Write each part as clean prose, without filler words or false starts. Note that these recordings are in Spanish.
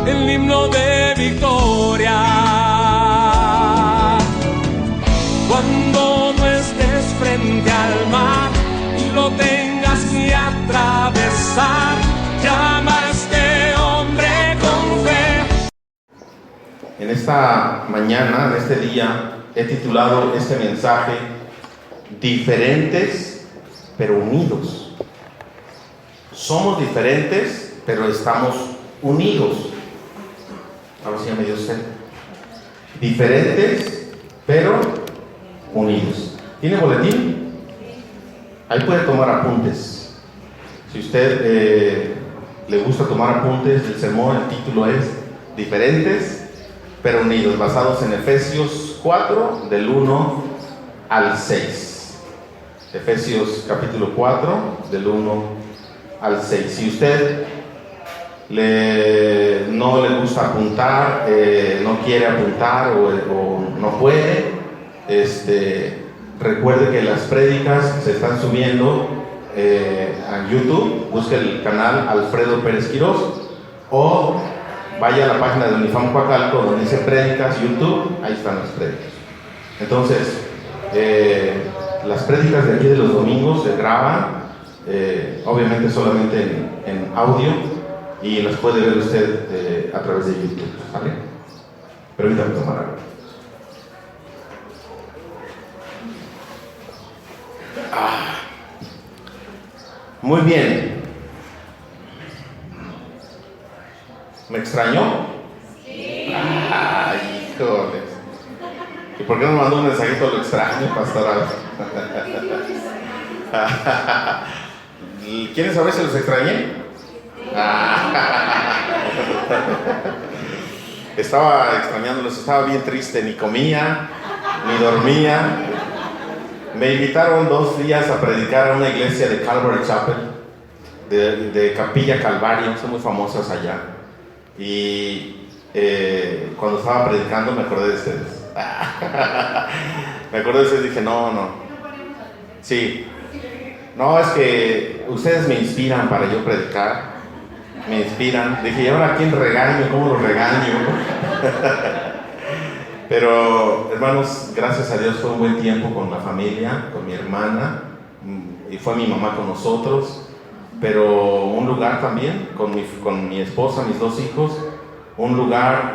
el himno de victoria. Cuando no estés frente al mar y lo tengas que atravesar, llama a este hombre con fe. En esta mañana, en este día, he titulado este mensaje Diferentes pero unidos. Somos diferentes, pero estamos unidos. Ahora sí ya me dio sed. Diferentes, pero unidos. ¿Tiene boletín? Ahí puede tomar apuntes. Si usted le gusta tomar apuntes del sermón, el título es Diferentes, pero unidos, basados en Efesios 4, del 1 al 6. Efesios capítulo 4, del 1 al 6. Si usted no le gusta apuntar, no quiere apuntar o no puede, recuerde que las prédicas se están subiendo a YouTube. Busque el canal Alfredo Pérez Quirós o vaya a la página de Unifam Coacalco donde dice prédicas YouTube, ahí están las prédicas. Entonces, las prédicas de aquí de los domingos se graban, obviamente solamente en audio, y las puede ver usted a través de YouTube, ¿vale? Permítame tomar algo. Muy bien. ¿Me extrañó? Sí. Ay, híjoles. ¿Y por qué no mandó un mensajito lo extraño, pastoral? ¿Quieren saber si los extrañé? Estaba extrañándolos, estaba bien triste, ni comía, ni dormía. Me invitaron 2 días a predicar a una iglesia de Calvary Chapel, de Capilla Calvario, son muy famosas allá. Y cuando estaba predicando me acordé de ustedes. Me acordé de ustedes y dije, no. Sí. No, es que ustedes me inspiran para yo predicar. Me inspiran. Dije, ¿y ahora a quién regaño? ¿Cómo los regaño? Pero, hermanos, gracias a Dios fue un buen tiempo con la familia, con mi hermana, y fue mi mamá con nosotros. Pero un lugar también, con mi esposa, mis 2 hijos, un lugar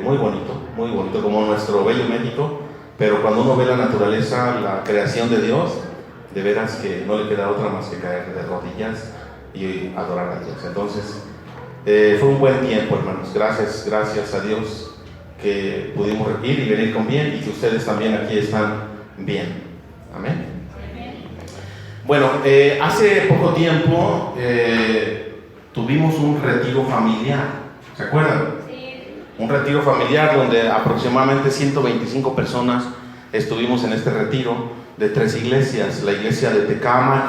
muy bonito, como nuestro bello México. Pero cuando uno ve la naturaleza, la creación de Dios, de veras que no le queda otra más que caer de rodillas y adorar a Dios. Entonces, fue un buen tiempo, hermanos. Gracias a Dios que pudimos ir y venir con bien, y que ustedes también aquí están bien. Amén. Bueno, hace poco tiempo tuvimos un retiro familiar. ¿Se acuerdan? Sí. Un retiro familiar donde aproximadamente 125 personas estuvimos en este retiro de 3 iglesias. La iglesia de Tecámac,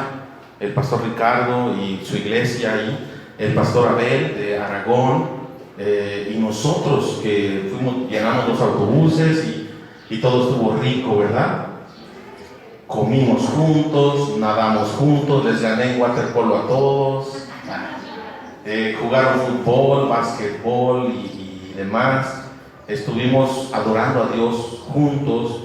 el pastor Ricardo y su iglesia ahí, el pastor Abel de Aragón, y nosotros que llenamos los autobuses y todo estuvo rico, ¿verdad? Comimos juntos, nadamos juntos, les gané en waterpolo a todos, jugaron fútbol, básquetbol y demás. Estuvimos adorando a Dios juntos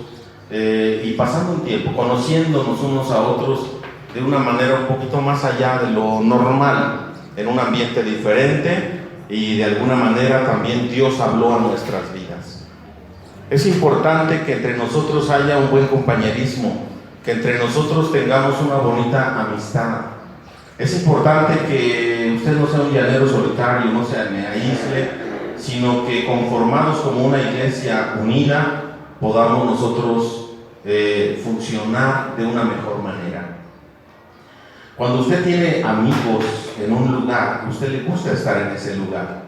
y pasando un tiempo, conociéndonos unos a otros de una manera un poquito más allá de lo normal, en un ambiente diferente, y de alguna manera también Dios habló a nuestras vidas. Es importante que entre nosotros haya un buen compañerismo, que entre nosotros tengamos una bonita amistad. Es importante que usted no sea un llanero solitario, no se aísle, sino que conformados como una iglesia unida, podamos nosotros funcionar de una mejor manera. Cuando usted tiene amigos en un lugar, a usted le gusta estar en ese lugar.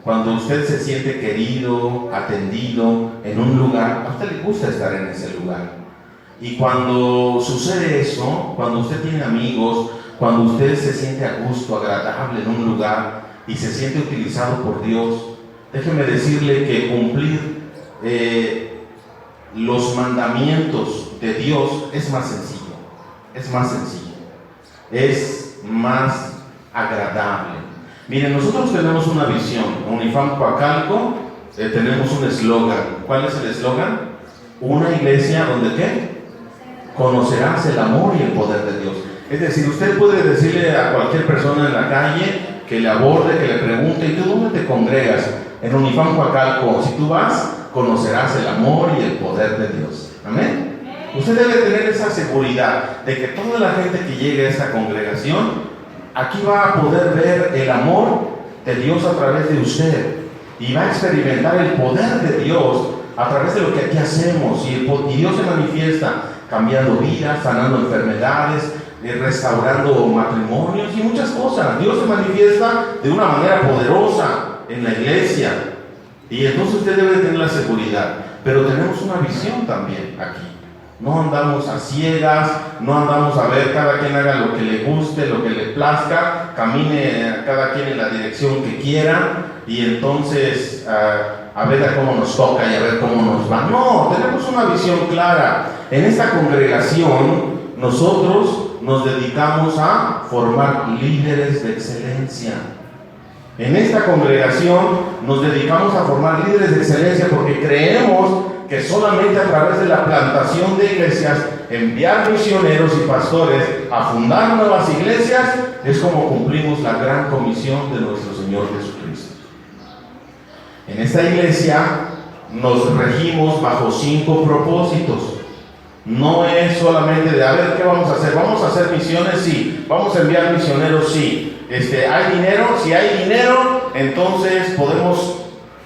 Cuando usted se siente querido, atendido en un lugar, a usted le gusta estar en ese lugar. Y cuando sucede eso, cuando usted tiene amigos, cuando usted se siente a gusto, agradable en un lugar y se siente utilizado por Dios, déjeme decirle que cumplir los mandamientos de Dios es más sencillo, es más agradable. Miren, nosotros tenemos una visión. En Unifam Coacalco tenemos un eslogan. ¿Cuál es el eslogan? Una iglesia donde ¿qué? Conocerás el amor y el poder de Dios. Es decir, usted puede decirle a cualquier persona en la calle que le aborde, que le pregunte, ¿y tú dónde te congregas? En Unifam Coacalco. Si tú vas, conocerás el amor y el poder de Dios. Amén. Usted debe tener esa seguridad de que toda la gente que llegue a esta congregación, aquí va a poder ver el amor de Dios a través de usted y va a experimentar el poder de Dios a través de lo que aquí hacemos. Y Dios se manifiesta cambiando vidas, sanando enfermedades, restaurando matrimonios y muchas cosas. Dios se manifiesta de una manera poderosa en la iglesia, y entonces usted debe tener la seguridad. Pero tenemos una visión también aquí. No andamos a ciegas, no andamos a ver, cada quien haga lo que le guste, lo que le plazca, camine cada quien en la dirección que quiera, y entonces a ver a cómo nos toca y a ver cómo nos va. No, tenemos una visión clara. En esta congregación nosotros nos dedicamos a formar líderes de excelencia. En esta congregación nos dedicamos a formar líderes de excelencia porque creemos que solamente a través de la plantación de iglesias, enviar misioneros y pastores a fundar nuevas iglesias, es como cumplimos la gran comisión de nuestro Señor Jesucristo. En esta iglesia nos regimos bajo 5 propósitos. No es solamente de, a ver, ¿qué vamos a hacer? ¿Vamos a hacer misiones? Sí. ¿Vamos a enviar misioneros? Sí. ¿Hay dinero? Si hay dinero, entonces podemos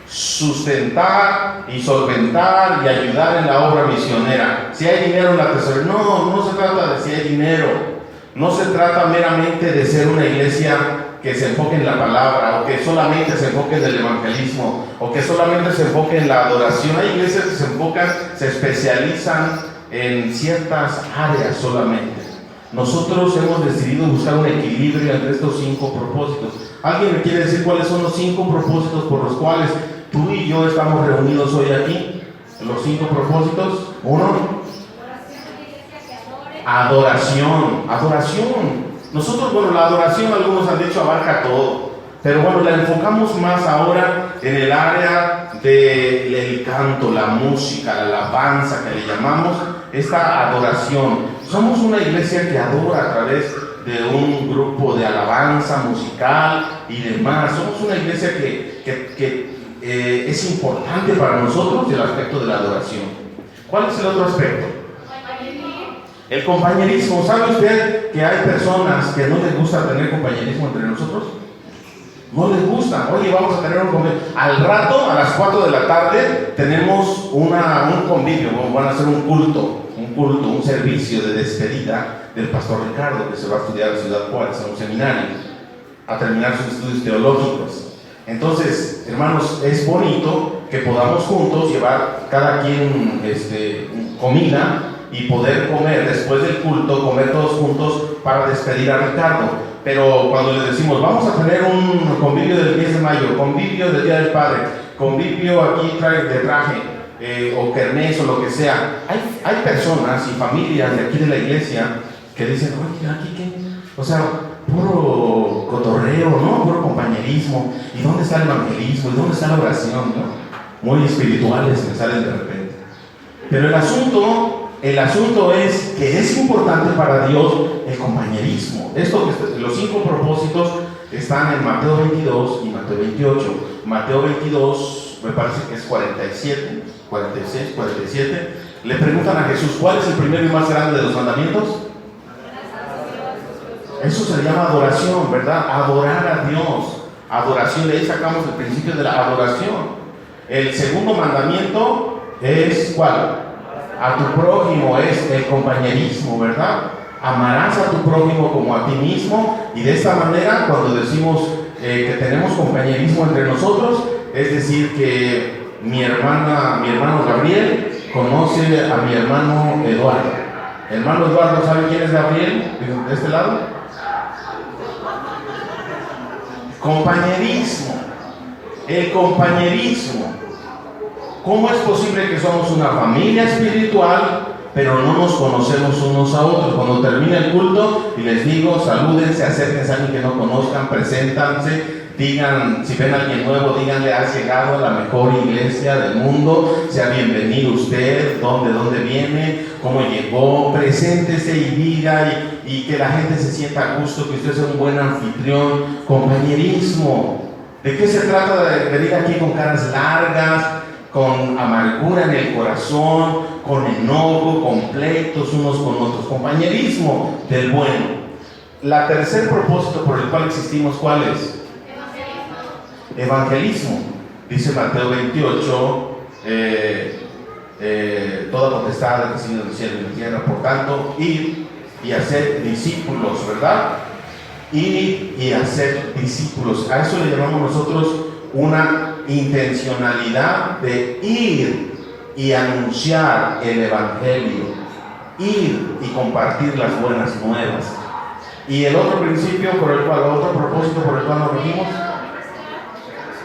sustentar y solventar y ayudar en la obra misionera. Si hay dinero en la tesorería. No se trata de si hay dinero. No se trata meramente de ser una iglesia que se enfoque en la palabra, o que solamente se enfoque en el evangelismo, o que solamente se enfoque en la adoración. Hay iglesias que se enfocan, se especializan en ciertas áreas solamente. Nosotros hemos decidido buscar un equilibrio entre estos 5 propósitos. ¿Alguien me quiere decir cuáles son los 5 propósitos por los cuales tú y yo estamos reunidos hoy aquí? Los 5 propósitos. 1. Adoración. Nosotros, la adoración, algunos han dicho, abarca todo. Pero la enfocamos más ahora en el área del canto, la música, la alabanza que le llamamos, esta adoración. Somos una iglesia que adora a través de un grupo de alabanza musical y demás. Somos una iglesia que es importante para nosotros el aspecto de la adoración. ¿Cuál es el otro aspecto? El compañerismo. ¿Sabe usted que hay personas que no les gusta tener compañerismo entre nosotros? No les gusta. Oye, vamos a tener un convivio. Al rato, a las 4 de la tarde, tenemos un convivio. Van a hacer un culto, un servicio de despedida del pastor Ricardo, que se va a estudiar a Ciudad Juárez, a un seminario, a terminar sus estudios teológicos. Entonces, hermanos, es bonito que podamos juntos llevar cada quien comida y poder comer después del culto, comer todos juntos para despedir a Ricardo. Pero cuando les decimos, vamos a tener un convivio del 10 de mayo, convivio del Día del Padre, convivio aquí de traje, o kermés o lo que sea, hay personas y familias de aquí de la iglesia que dicen, oye, aquí qué, o sea, puro cotorreo, ¿no? Puro compañerismo. ¿Y dónde está el evangelismo? ¿Y dónde está la oración? ¿No? Muy espirituales me salen de repente. Pero el asunto es que es importante para Dios el compañerismo. Los 5 propósitos están en Mateo 22 y Mateo 28. Mateo 22, me parece que es 47, 46, 47. Le preguntan a Jesús, ¿cuál es el primero y más grande de los mandamientos? Eso se llama adoración, ¿verdad? Adorar a Dios. Adoración, de ahí sacamos el principio de la adoración. El segundo mandamiento es ¿cuál? A tu prójimo, es el compañerismo, ¿verdad? Amarás a tu prójimo como a ti mismo. Y de esta manera, cuando decimos que tenemos compañerismo entre nosotros, es decir que mi hermano Gabriel conoce a mi hermano Eduardo. Hermano Eduardo, ¿sabe quién es Gabriel? De este lado. Compañerismo. El compañerismo. ¿Cómo es posible que somos una familia espiritual, pero no nos conocemos unos a otros? Cuando termina el culto y les digo, salúdense, acérquense a alguien que no conozcan, preséntanse, Digan, si ven a alguien nuevo, díganle: has llegado a la mejor iglesia del mundo, sea bienvenido usted, ¿dónde viene? ¿Cómo llegó? Preséntese y diga, y que la gente se sienta a gusto, que usted sea un buen anfitrión. Compañerismo. ¿De qué se trata de venir aquí con caras largas, con amargura en el corazón, con enojo, con pleitos unos con otros? Compañerismo del bueno. La tercer propósito por el cual existimos, ¿cuál es? Evangelismo. Dice Mateo 28, toda potestad ha recibido en el cielo y en la tierra, por tanto, ir y hacer discípulos, ¿verdad? Ir y hacer discípulos. A eso le llamamos nosotros una intencionalidad de ir y anunciar el evangelio, ir y compartir las buenas nuevas. Y el otro principio por el cual, otro propósito por el cual nos regimos,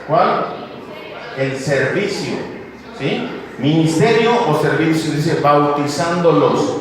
¿cuál? El servicio, ¿sí? Ministerio o servicio. Dice bautizándolos.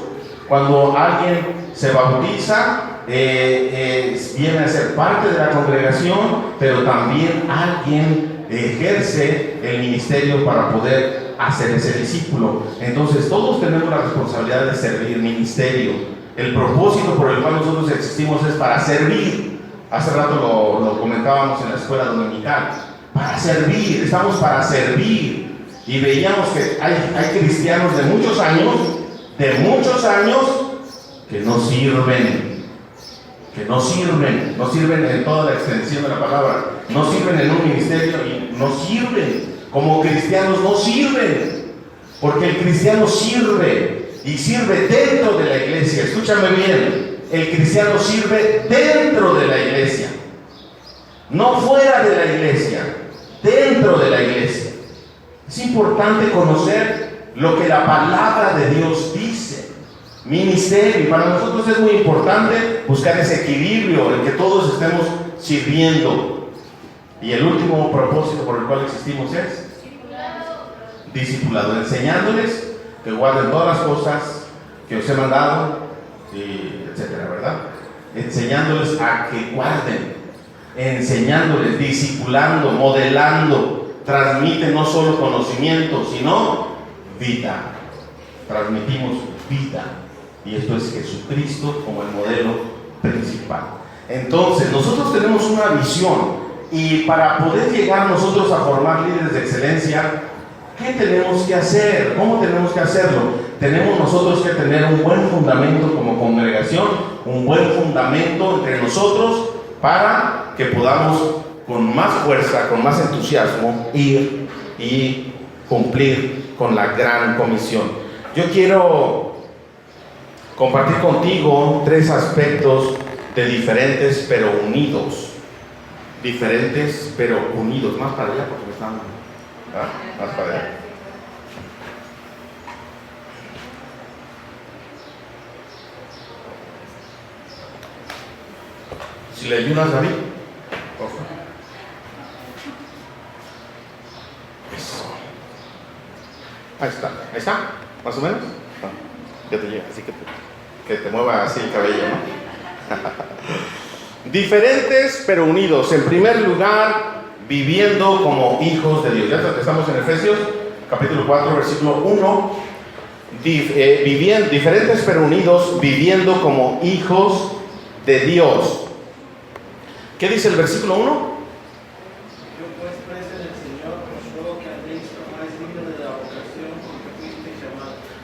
Cuando alguien se bautiza, viene a ser parte de la congregación, pero también alguien ejerce el ministerio para poder hacer ese discípulo. Entonces todos tenemos la responsabilidad de servir. Ministerio. El propósito por el cual nosotros existimos es para servir. Hace rato lo comentábamos en la escuela dominical. Para servir, estamos para servir. Y veíamos que hay cristianos de muchos años que no sirven, no sirven en toda la extensión de la palabra, no sirven en un ministerio y no sirven, como cristianos no sirven, porque el cristiano sirve y sirve dentro de la iglesia. Escúchame bien, el cristiano sirve dentro de la iglesia, no fuera de la iglesia, dentro de la iglesia. Es importante conocer lo que la palabra de Dios dice. Ministerio, y para nosotros es muy importante buscar ese equilibrio en que todos estemos sirviendo. Y el último propósito por el cual existimos es discipulado, enseñándoles que guarden todas las cosas que os he mandado, y etcétera, ¿verdad? Enseñándoles a que guarden, enseñándoles, discipulando, modelando. Transmiten no solo conocimiento, sino vida. Transmitimos vida. Y esto es Jesucristo como el modelo principal. Entonces, nosotros tenemos una visión. Y para poder llegar nosotros a formar líderes de excelencia, ¿qué tenemos que hacer? ¿Cómo tenemos que hacerlo? Tenemos nosotros que tener un buen fundamento como congregación, un buen fundamento entre nosotros para que podamos con más fuerza, con más entusiasmo, ir y cumplir con la gran comisión. Yo quiero compartir contigo 3 aspectos de diferentes pero unidos. Diferentes pero unidos. Más para allá porque me están... más para allá. Si le ayudas, David, por favor. Eso. Ahí está, más o menos. Ya te llega, así que te mueva así el cabello, ¿no? Diferentes pero unidos. En primer lugar, viviendo como hijos de Dios. Ya estamos en Efesios, capítulo 4, versículo 1. Diferentes pero unidos, viviendo como hijos de Dios. ¿Qué dice el versículo 1?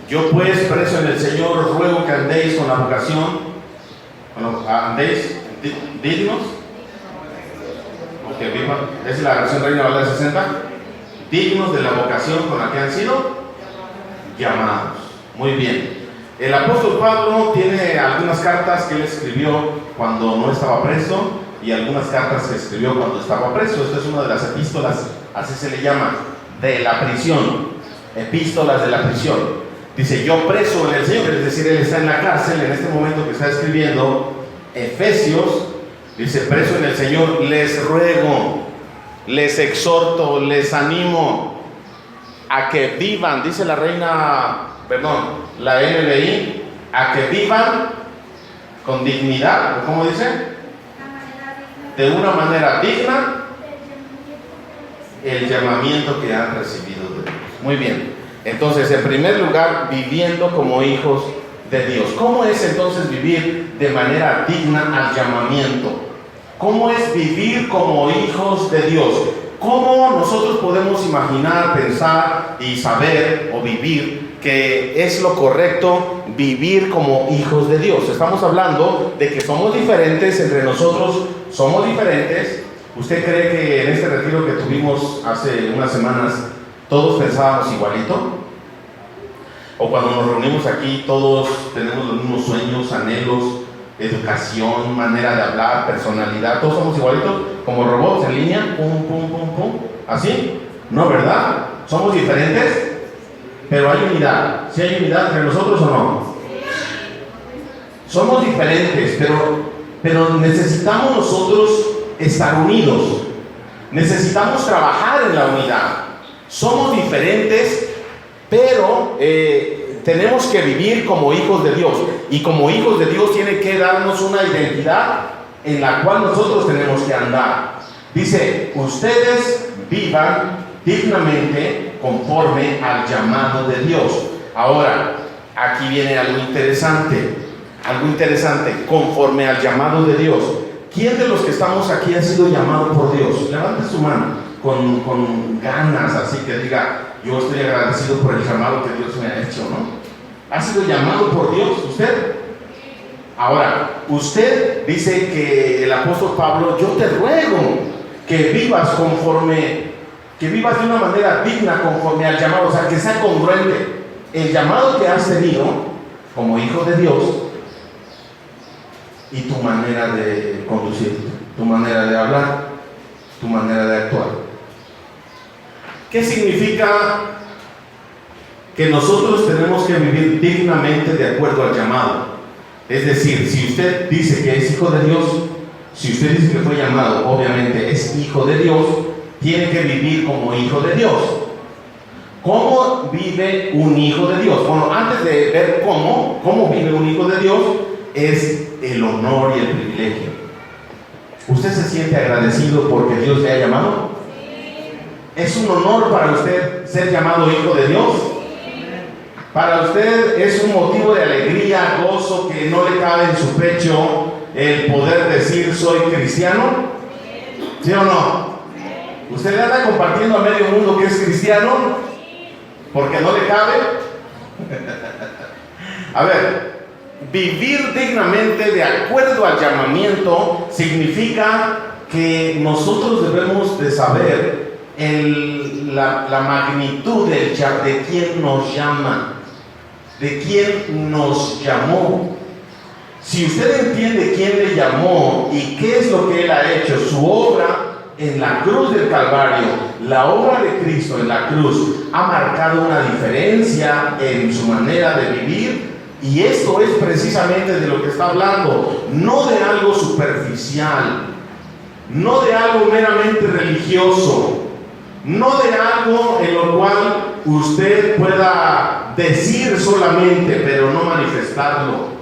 Yo pues preso en el Señor ruego que andéis con la vocación, andéis dignos, porque vivan, es la versión Reina Valera 60, dignos de la vocación con la que han sido llamados. Muy bien. El apóstol Pablo tiene algunas cartas que él escribió cuando no estaba preso y algunas cartas que escribió cuando estaba preso. Esta es una de las epístolas, así se le llama, de la prisión. Epístolas de la prisión. Dice, yo preso en el Señor, es decir, él está en la cárcel en este momento que está escribiendo Efesios. Dice, preso en el Señor, les ruego, les exhorto, les animo a que vivan, dice la NBI, a que vivan con dignidad, ¿cómo dice? De una manera digna el llamamiento que han recibido de Dios. Muy bien. Entonces, en primer lugar, viviendo como hijos de Dios. ¿Cómo es entonces vivir de manera digna al llamamiento? ¿Cómo es vivir como hijos de Dios? ¿Cómo nosotros podemos imaginar, pensar y saber o vivir que es lo correcto vivir como hijos de Dios? Estamos hablando de que somos diferentes entre nosotros, somos diferentes. ¿Usted cree que en este retiro que tuvimos hace unas semanas todos pensábamos igualito? ¿O cuando nos reunimos aquí todos tenemos los mismos sueños, anhelos, educación, manera de hablar, personalidad? ¿Todos somos igualitos? Como robots en línea, pum, pum, pum, pum. ¿Así? No, ¿verdad? ¿Somos diferentes? Pero hay unidad. ¿Sí hay unidad entre nosotros o no? Somos diferentes, pero necesitamos nosotros estar unidos. Necesitamos trabajar en la unidad. Somos diferentes, pero tenemos que vivir como hijos de Dios. Y como hijos de Dios tiene que darnos una identidad en la cual nosotros tenemos que andar. Dice, ustedes vivan dignamente conforme al llamado de Dios. Ahora, aquí viene algo interesante, conforme al llamado de Dios. ¿Quién de los que estamos aquí ha sido llamado por Dios? Levante su mano con ganas, así que diga, yo estoy agradecido por el llamado que Dios me ha hecho, ¿no? ¿Ha sido llamado por Dios usted? Ahora, usted dice que el apóstol Pablo, yo te ruego que vivas de una manera digna conforme al llamado, o sea, que sea congruente el llamado que has tenido como hijo de Dios y tu manera de conducirte, tu manera de hablar, tu manera de actuar. ¿Qué significa que nosotros tenemos que vivir dignamente de acuerdo al llamado? Es decir, si usted dice que es hijo de Dios, si usted dice que fue llamado, obviamente es hijo de Dios, tiene que vivir como hijo de Dios. ¿Cómo vive un hijo de Dios? Bueno, antes de ver cómo vive un hijo de Dios, es el honor y el privilegio. ¿Usted se siente agradecido porque Dios le ha llamado? ¿Es un honor para usted ser llamado hijo de Dios? ¿Para usted es un motivo de alegría, gozo, que no le cabe en su pecho el poder decir soy cristiano? ¿Sí o no? ¿Usted le anda compartiendo a medio mundo que es cristiano? ¿Porque no le cabe? A ver, vivir dignamente de acuerdo al llamamiento significa que nosotros debemos de saber la magnitud de quién nos llama, de quién nos llamó. Si usted entiende quién le llamó y qué es lo que Él ha hecho, su obra en la cruz del Calvario, la obra de Cristo en la cruz ha marcado una diferencia en su manera de vivir, y esto es precisamente de lo que está hablando, no de algo superficial, no de algo meramente religioso, no de algo en lo cual usted pueda decir solamente pero no manifestarlo,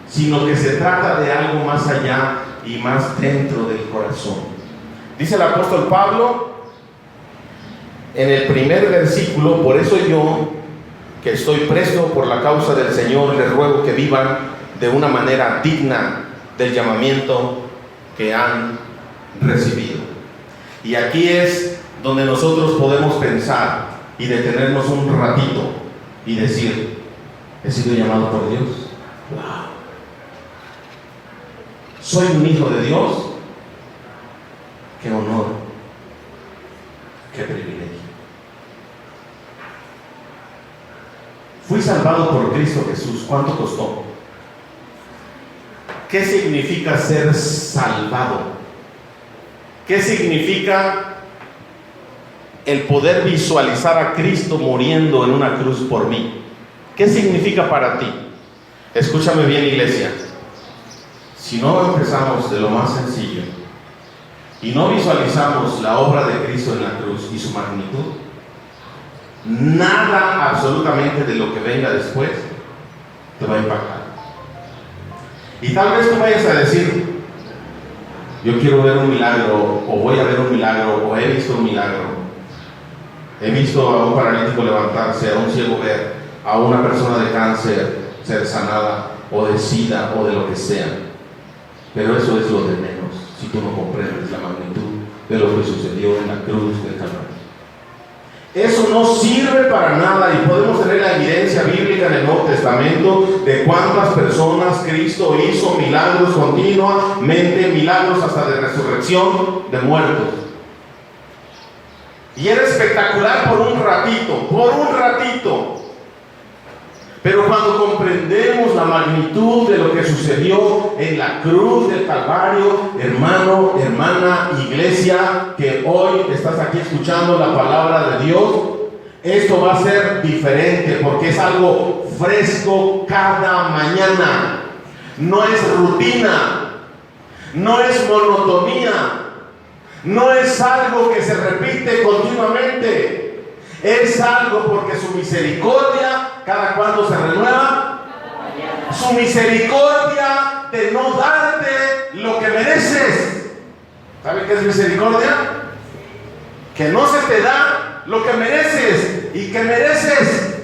sino que se trata de algo más allá y más dentro del corazón. Dice el apóstol Pablo en el primer versículo, por eso yo, que estoy preso por la causa del Señor, les ruego que vivan de una manera digna del llamamiento que han recibido. Y aquí es donde nosotros podemos pensar y detenernos un ratito y decir, he sido llamado por Dios. Wow. Soy un hijo de Dios. Qué honor, qué privilegio. Fui salvado por Cristo Jesús. ¿Cuánto costó? ¿Qué significa ser salvado? ¿Qué significa el poder visualizar a Cristo muriendo en una cruz por mí? ¿Qué significa para ti? Escúchame bien, iglesia. Si no empezamos de lo más sencillo y no visualizamos la obra de Cristo en la cruz y su magnitud, nada absolutamente de lo que venga después te va a impactar. Y tal vez tú vayas a decir, Yo quiero ver un milagro, o voy a ver un milagro, o he visto un milagro. He visto a un paralítico levantarse, a un ciego ver, a una persona de cáncer ser sanada, o de SIDA, o de lo que sea. Pero eso es lo de menos, si tú no comprendes la magnitud de lo que sucedió en la cruz del Calvario. Eso no sirve para nada, y podemos tener la evidencia bíblica en el Nuevo Testamento de cuántas personas Cristo hizo milagros continuamente, milagros hasta de resurrección de muertos. Y era espectacular por un ratito. Pero cuando comprendemos la magnitud de lo que sucedió en la cruz del Calvario, hermano, hermana, iglesia, que hoy estás aquí escuchando la palabra de Dios, esto va a ser diferente porque es algo fresco cada mañana. No es rutina, no es monotonía, no es algo que se repite continuamente. Es algo porque su misericordia, ¿cada cuándo se renueva? Su misericordia de no darte lo que mereces. ¿Sabe qué es misericordia? Que no se te da lo que mereces. ¿Y qué mereces?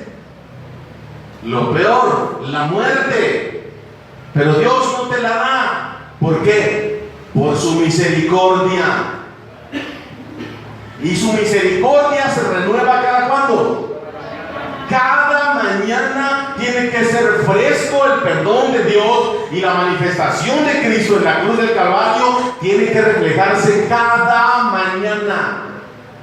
Lo peor, la muerte. Pero Dios no te la da. ¿Por qué? Por su misericordia. Y su misericordia se renueva cada cuándo. Cada mañana tiene que ser fresco el perdón de Dios, y la manifestación de Cristo en la cruz del Calvario tiene que reflejarse cada mañana.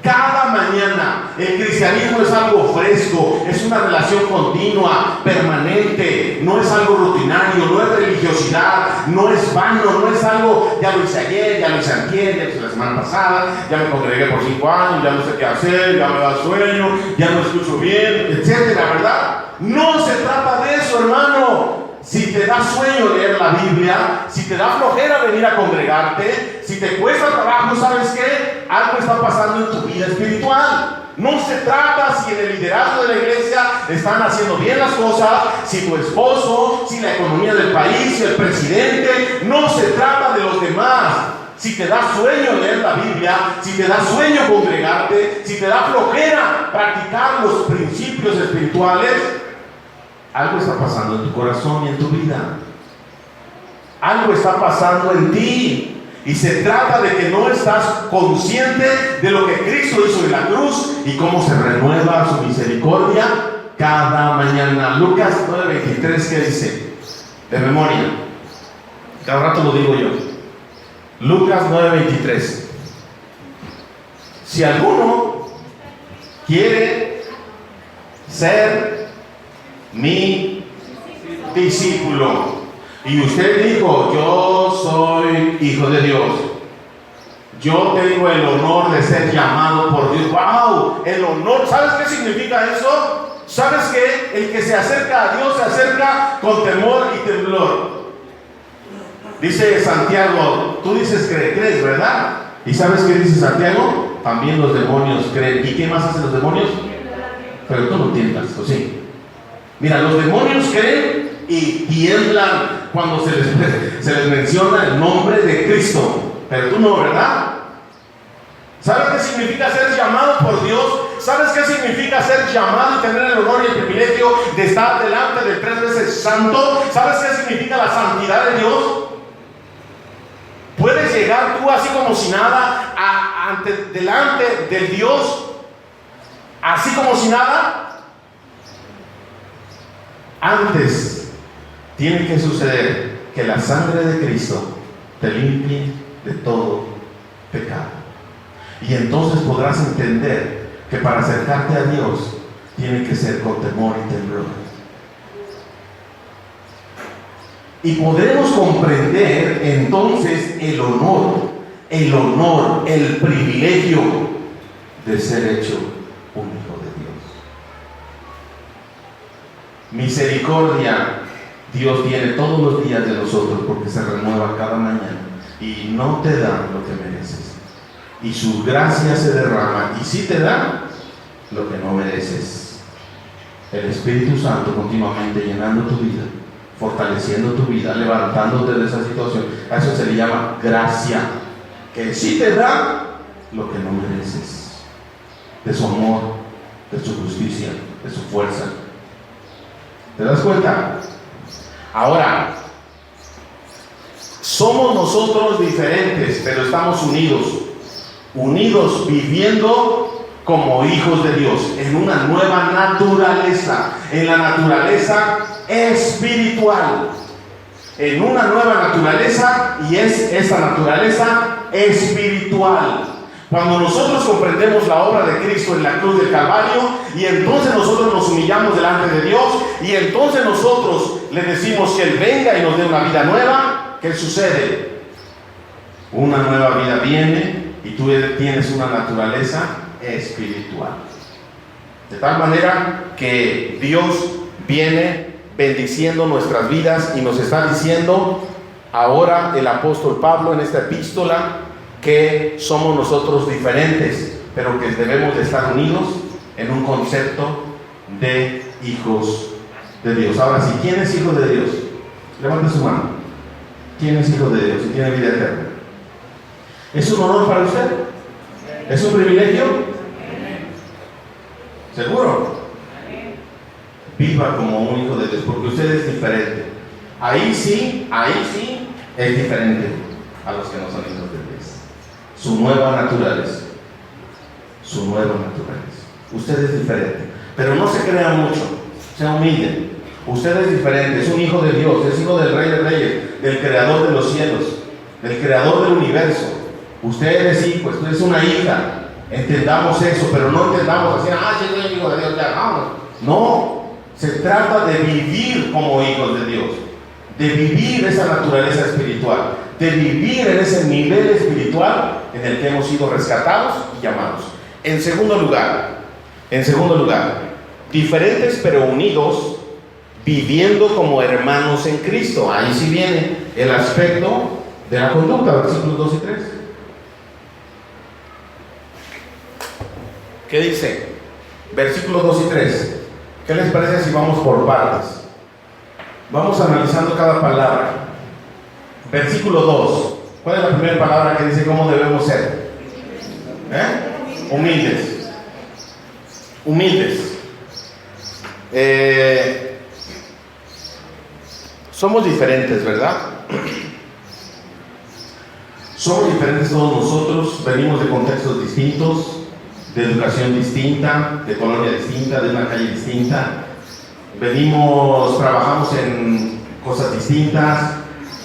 Cada mañana. El cristianismo es algo fresco, es una relación continua, permanente, no es algo rutinario, no es religiosidad, no es vano, no es algo, ya lo hice ayer, ya lo hice antier, ya lo hice la semana pasada, ya me congregué por 5 años, ya no sé qué hacer, ya me da sueño, ya no escucho bien, etcétera, ¿verdad? No se trata de eso, hermano. Si te da sueño leer la Biblia, si te da flojera venir a congregarte, si te cuesta trabajo, ¿sabes qué? Algo está pasando en tu vida espiritual. No se trata si en el liderazgo de la iglesia están haciendo bien las cosas, si tu esposo, si la economía del país, si el presidente. No se trata de los demás. Si te da sueño leer la Biblia, si te da sueño congregarte, si te da flojera practicar los principios espirituales, algo está pasando en tu corazón y en tu vida. Algo está pasando en ti. Y se trata de que no estás consciente de lo que Cristo hizo en la cruz y cómo se renueva su misericordia cada mañana. Lucas 9:23, ¿qué dice? De memoria. Cada rato lo digo yo. Lucas 9:23. Si alguno quiere ser mi discípulo, y usted dijo, yo soy hijo de Dios, yo tengo el honor de ser llamado por Dios. ¡Wow! El honor. ¿Sabes qué significa eso? ¿Sabes qué? El que se acerca a Dios se acerca con temor y temblor. Dice Santiago, tú dices que crees, ¿verdad? ¿Y sabes qué dice Santiago? También los demonios creen. ¿Y qué más hacen los demonios? Pero tú no tiendas, ¿o sí? Mira, los demonios creen y tiemblan cuando se les menciona el nombre de Cristo. Pero tú no, ¿verdad? ¿Sabes qué significa ser llamado por Dios? ¿Sabes qué significa ser llamado y tener el honor y el privilegio de estar delante del 3 veces santo? ¿Sabes qué significa la santidad de Dios? Puedes llegar tú así como si nada delante del Dios, así como si nada. Antes tiene que suceder que la sangre de Cristo te limpie de todo pecado. Y entonces podrás entender que para acercarte a Dios tiene que ser con temor y temblor. Y podremos comprender entonces el honor, el privilegio de ser hecho un hijo de Dios. Misericordia Dios tiene todos los días de nosotros porque se renueva cada mañana y no te da lo que mereces. Y su gracia se derrama y sí te da lo que no mereces. El Espíritu Santo continuamente llenando tu vida, fortaleciendo tu vida, levantándote de esa situación. A eso se le llama gracia. que sí te da lo que no mereces, de su amor, de su justicia, de su fuerza. ¿Te das cuenta? Ahora, somos nosotros diferentes, pero estamos unidos viviendo como hijos de Dios, en una nueva naturaleza, en la naturaleza espiritual, en una nueva naturaleza, y es esa naturaleza espiritual. Cuando nosotros comprendemos la obra de Cristo en la cruz del Calvario, y entonces nosotros nos humillamos delante de Dios, y entonces nosotros le decimos que Él venga y nos dé una vida nueva, ¿qué sucede? Una nueva vida viene y tú tienes una naturaleza espiritual. De tal manera que Dios viene bendiciendo nuestras vidas y nos está diciendo ahora el apóstol Pablo en esta epístola que somos nosotros diferentes, pero que debemos de estar unidos en un concepto de hijos de Dios. Ahora, si ¿quién es hijo de Dios? Levante su mano. ¿Quién es hijo de Dios y tiene vida eterna? ¿Es un honor para usted? ¿Es un privilegio? ¿Seguro? Viva como un hijo de Dios, porque usted es diferente. Ahí sí es diferente a los que no son hijos de Dios. Su nueva naturaleza. Usted es diferente, pero no se crea mucho, sea humilde. Usted es diferente, es un hijo de Dios, es hijo del Rey de Reyes, del Creador de los cielos, del Creador del universo. Usted es hijo, usted es una hija. Entendamos eso, pero no entendamos así, sí, soy hijo de Dios, ya vamos. No, se trata de vivir como hijos de Dios, de vivir esa naturaleza espiritual, de vivir en ese nivel espiritual en el que hemos sido rescatados y llamados. En segundo lugar, diferentes pero unidos, viviendo como hermanos en Cristo. Ahí sí viene el aspecto de la conducta, versículos 2 y 3. ¿Qué dice? Versículos 2 y 3. ¿Qué les parece si vamos por partes? Vamos analizando cada palabra. Versículo 2. ¿Cuál es la primera palabra que dice cómo debemos ser? Humildes. Somos diferentes, ¿verdad? Somos diferentes todos nosotros, venimos de contextos distintos, de educación distinta, de colonia distinta, de una calle distinta. Trabajamos en cosas distintas,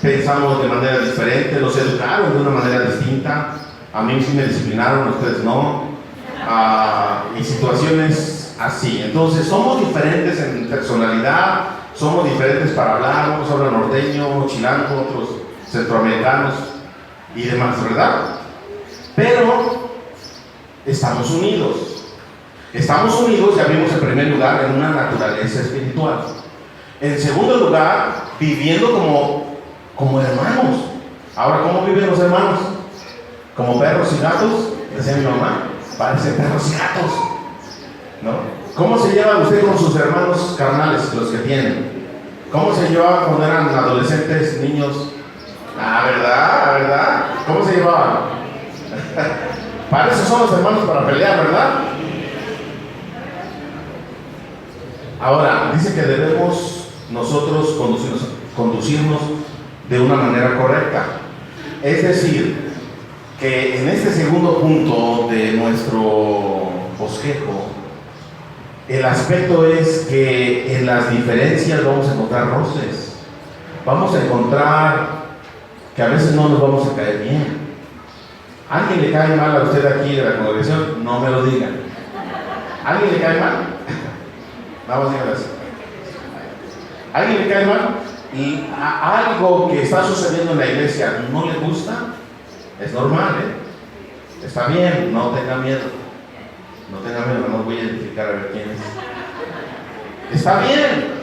pensamos de manera diferente, nos educaron de una manera distinta. A mí sí me disciplinaron, a ustedes no. Y situaciones así. Entonces somos diferentes en personalidad, somos diferentes para hablar. Unos hablan norteño, unos chilango, otros centroamericanos y demás, ¿verdad? Pero estamos unidos, ya vimos en primer lugar en una naturaleza espiritual. En segundo lugar, viviendo como hermanos. Ahora, ¿cómo viven los hermanos? Como perros y gatos, decía mi mamá, parecen perros y gatos, ¿no? ¿Cómo se lleva usted con sus hermanos carnales, los que tienen? ¿Cómo se llevaban cuando eran adolescentes, niños? ¿Verdad? ¿Cómo se llevaban? Para eso son los hermanos, para pelear, ¿verdad? Ahora, dice que debemos nosotros conducirnos de una manera correcta. Es decir, que en este segundo punto de nuestro bosquejo, el aspecto es que en las diferencias vamos a encontrar roces. Vamos a encontrar que a veces no nos vamos a caer bien. ¿Alguien le cae mal a usted aquí de la congregación? No me lo digan. ¿Alguien le cae mal? Vamos a decirlo así. ¿Alguien le cae mal? Y algo que está sucediendo en la iglesia no le gusta, es normal, está bien, no tenga miedo, no voy a identificar a ver quién es. Está bien,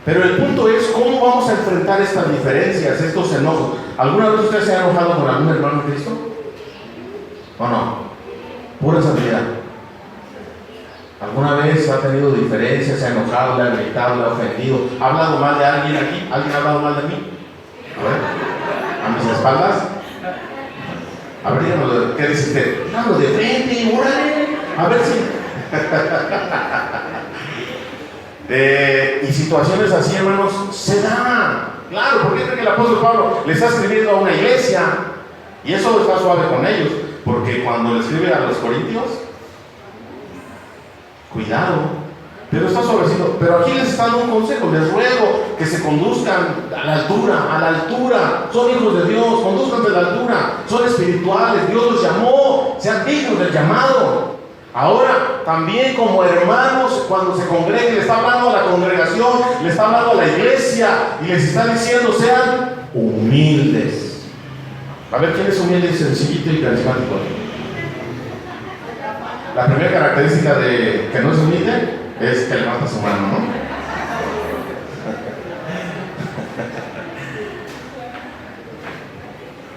pero el punto es cómo vamos a enfrentar estas diferencias, estos enojos. ¿Alguna vez usted se ha enojado con algún hermano en Cristo? ¿O no? Pura santidad. ¿Alguna vez ha tenido diferencias, se ha enojado, le ha gritado, le ha ofendido? ¿Ha hablado mal de alguien aquí? ¿Alguien ha hablado mal de mí? A ver, a mis espaldas. A ver, díganos, ¿qué dice usted? Díganos de frente, órale. A ver si. Y situaciones así, hermanos, se dan. Claro, porque cree que el apóstol Pablo le está escribiendo a una iglesia. Y eso está suave con ellos. Porque cuando le escribe a los corintios, cuidado. Pero está suavecito. Pero aquí les está dando un consejo. Les ruego que se conduzcan a la altura. Son hijos de Dios, conduzcanse a la altura. Son espirituales. Dios los llamó. Sean dignos del llamado. Ahora, también como hermanos, cuando se congreguen, le está hablando a la congregación, le está hablando a la iglesia y les está diciendo: sean humildes. A ver, ¿quién es humilde, sencillito y carismático? La primera característica de que no es humilde es que levanta su mano, ¿no?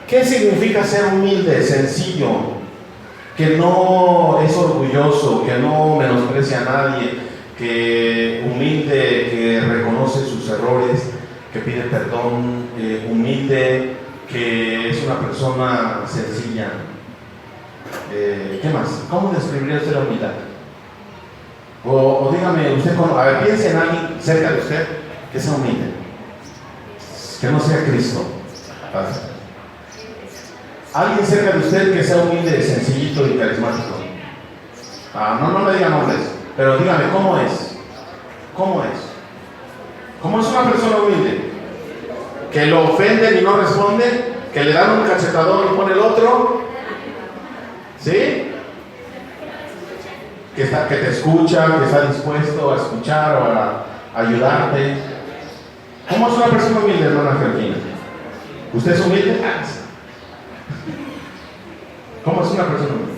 ¿Qué significa ser humilde? Sencillo. Que no es orgulloso, que no menosprecia a nadie, que humilde, que reconoce sus errores, que pide perdón, humilde, que es una persona sencilla. ¿Qué más? ¿Cómo describiría usted la humildad? O dígame usted, a ver, piense en alguien cerca de usted que sea humilde, que no sea Cristo. Alguien cerca de usted que sea humilde, sencillito y carismático. No me digan nombres, pero dígame, ¿cómo es? ¿Cómo es? ¿Cómo es una persona humilde? Que lo ofenden y no responde, que le dan un cachetadón y pone el otro. ¿Sí? Que te escucha, que está dispuesto a escuchar o a ayudarte. ¿Cómo es una persona humilde, hermana Georgina? ¿Usted es humilde? ¿Cómo es una persona humilde?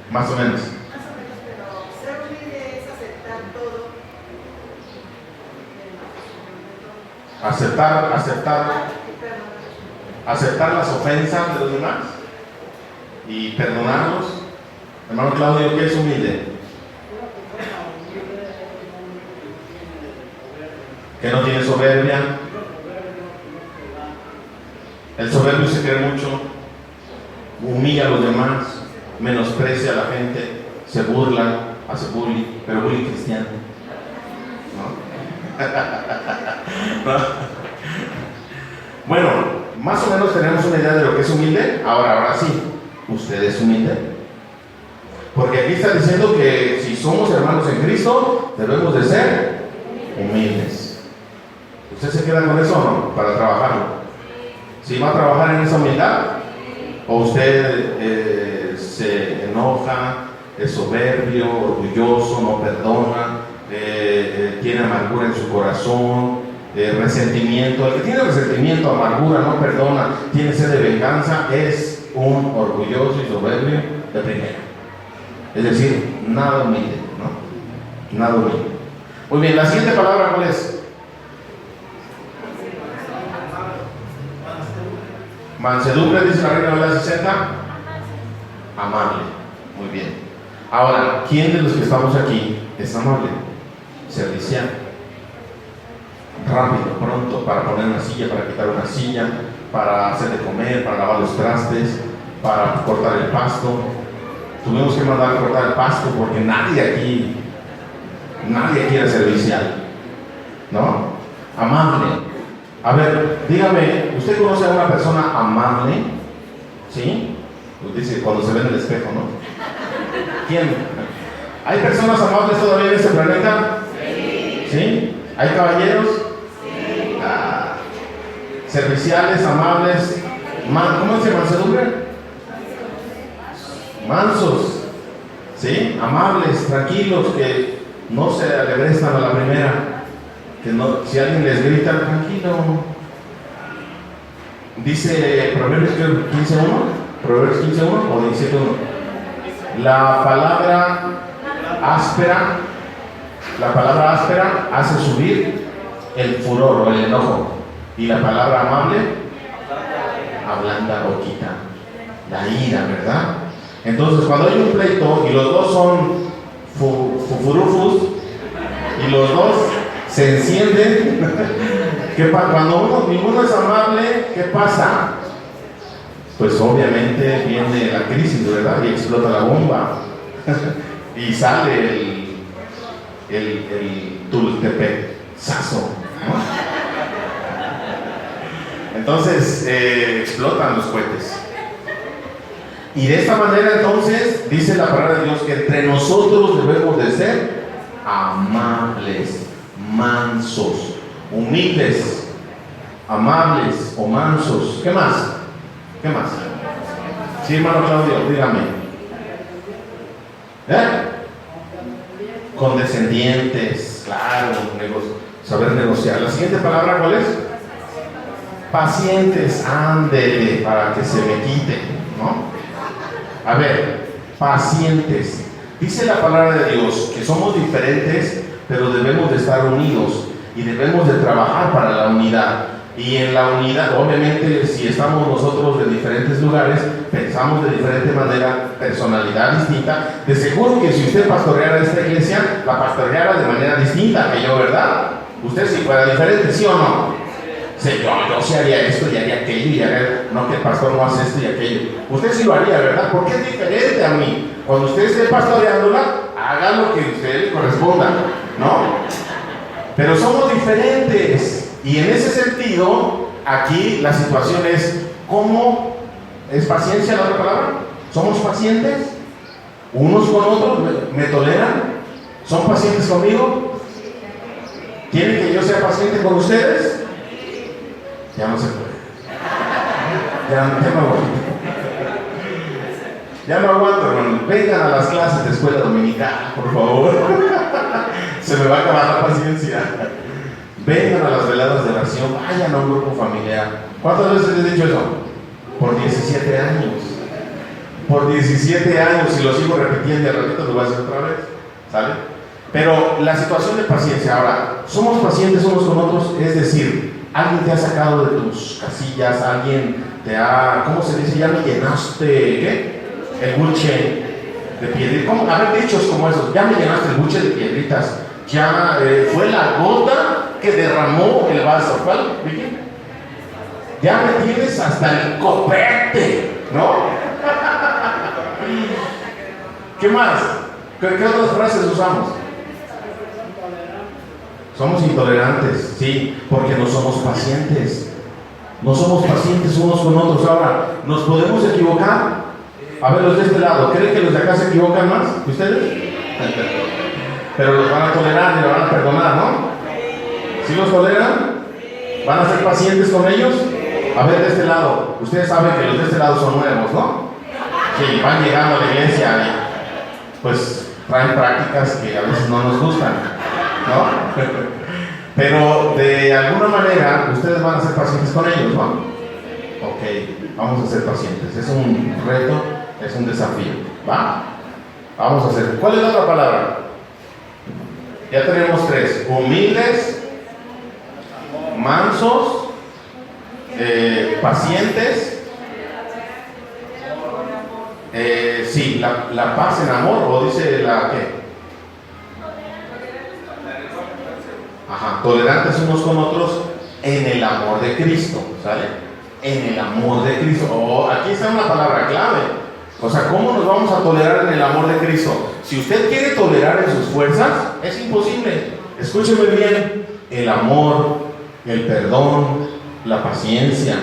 Más o menos. Pero ser humilde es aceptar todo. Aceptar las ofensas de los demás y perdonarlos. Hermano Claudio, ¿qué es humilde? Que no tiene soberbia. El soberbio se cree mucho, humilla a los demás, menosprecia a la gente, se burla, hace bullying, pero bullying cristiano. ¿No? Bueno, más o menos tenemos una idea de lo que es humilde. Ahora sí, ¿usted es humilde? Porque aquí está diciendo que si somos hermanos en Cristo, debemos de ser humildes. ¿Usted se queda con eso o no? Para trabajarlo. ¿Sí va a trabajar en esa humildad? ¿O usted se enoja, es soberbio, orgulloso, no perdona, tiene amargura en su corazón, resentimiento? El que tiene resentimiento, amargura, no perdona, tiene sed de venganza, es un orgulloso y soberbio de primera. Es decir, nada humilde, ¿no? Nada humilde. Muy bien, la siguiente palabra, ¿cuál es? Mansedumbre, dice la Reina Valera 60. Amable. Muy bien. Ahora, ¿quién de los que estamos aquí es amable? Servicial. Rápido, pronto, para poner una silla, para quitar una silla, para hacer de comer, para lavar los trastes, para cortar el pasto. Tuvimos que mandar a cortar el pasto porque nadie era servicial, ¿no? Amable. A ver, dígame, ¿usted conoce a una persona amable? ¿Sí? Pues dice, cuando se ve en el espejo, ¿no? ¿Quién? ¿Hay personas amables todavía en este planeta? Sí. ¿Sí? ¿Hay caballeros? Sí. Serviciales, amables. ¿Cómo dice mansedumbre? Mansos. ¿Sí? Amables, tranquilos, que no se alebrestan a la primera. Que no, si alguien les grita, tranquilo. Dice Proverbios 15.1, Proverbios 15.1 o 17.1. La palabra áspera hace subir el furor o el enojo. Y la palabra amable ablanda o quita la ira, ¿verdad? Entonces, cuando hay un pleito y los dos son fufurufus y los dos se encienden, Cuando ninguno es amable, ¿qué pasa? Pues obviamente viene la crisis, ¿verdad? Y explota la bomba. Y sale el tultepezazo, ¿no? Entonces explotan los cohetes. Y de esta manera entonces dice la palabra de Dios que entre nosotros debemos de ser amables, mansos, humildes, amables o mansos. ¿Qué más? ¿Qué más? Sí, hermano Claudio, dígame. Condescendientes, claro, saber negociar. La siguiente palabra, ¿cuál es? Pacientes, ándele para que se me quite, ¿no? A ver, pacientes. Dice la palabra de Dios que somos diferentes, pero debemos de estar unidos y debemos de trabajar para la unidad. Y en la unidad, obviamente, si estamos nosotros de diferentes lugares, pensamos de diferente manera, personalidad distinta. De seguro que si usted pastoreara esta iglesia, la pastoreara de manera distinta que yo, ¿verdad? Usted si fuera diferente, ¿sí o no? Sí, yo sí haría esto y haría aquello y haría, no, que el pastor no hace esto y aquello. Usted sí lo haría, ¿verdad? Porque es diferente a mí. Cuando usted esté pastoreándola, haga lo que a usted le corresponda, ¿no? Pero somos diferentes. Y en ese sentido, aquí la situación es, ¿cómo es paciencia la otra palabra? ¿Somos pacientes? ¿Unos con otros? ¿Me toleran? ¿Son pacientes conmigo? ¿Quieren que yo sea paciente con ustedes? Ya no se puede. Ya no aguanto. Ya no aguanto, hermano. Vengan a las clases de escuela dominical, por favor. Se me va a acabar la paciencia. Vengan a las veladas de oración, vayan a un grupo familiar. ¿Cuántas veces les he dicho eso? Por 17 años. Por 17 años, y lo sigo repitiendo y al ratito lo voy a hacer otra vez. ¿Sale? Pero la situación de paciencia, ahora, somos pacientes unos con otros, es decir, alguien te ha sacado de tus casillas, alguien te ha, ¿cómo se dice? Ya me llenaste, ¿qué? El buche de piedritas. ¿Cómo? A ver, dichos como esos, ya me llenaste el buche de piedritas. Ya fue la gota que derramó el vaso. ¿Cuál, Vicky? Ya me tienes hasta el copete, ¿no? ¿Qué más? ¿Qué otras frases usamos? Somos intolerantes, sí, porque no somos pacientes. No somos pacientes unos con otros. Ahora, ¿nos podemos equivocar? A ver, los de este lado, ¿creen que los de acá se equivocan más que ustedes? Pero los van a tolerar y los van a perdonar, ¿no? ¿Sí los toleran? ¿Van a ser pacientes con ellos? A ver, de este lado, ustedes saben que los de este lado son nuevos, ¿no? Sí, van llegando a la iglesia y pues traen prácticas que a veces no nos gustan, ¿no? Pero de alguna manera ustedes van a ser pacientes con ellos, ¿no? Ok, vamos a ser pacientes. Es un reto, es un desafío, ¿va? Vamos a hacer. ¿Cuál es la otra palabra? Ya tenemos tres: humildes, mansos, pacientes. Sí, la paz en amor, o dice la ¿qué? Ajá, tolerantes unos con otros en el amor de Cristo, ¿sale? En el amor de Cristo. Oh, aquí está una palabra clave. O sea, ¿cómo nos vamos a tolerar en el amor de Cristo? Si usted quiere tolerar en sus fuerzas, es imposible. Escúcheme bien, el amor, el perdón, la paciencia,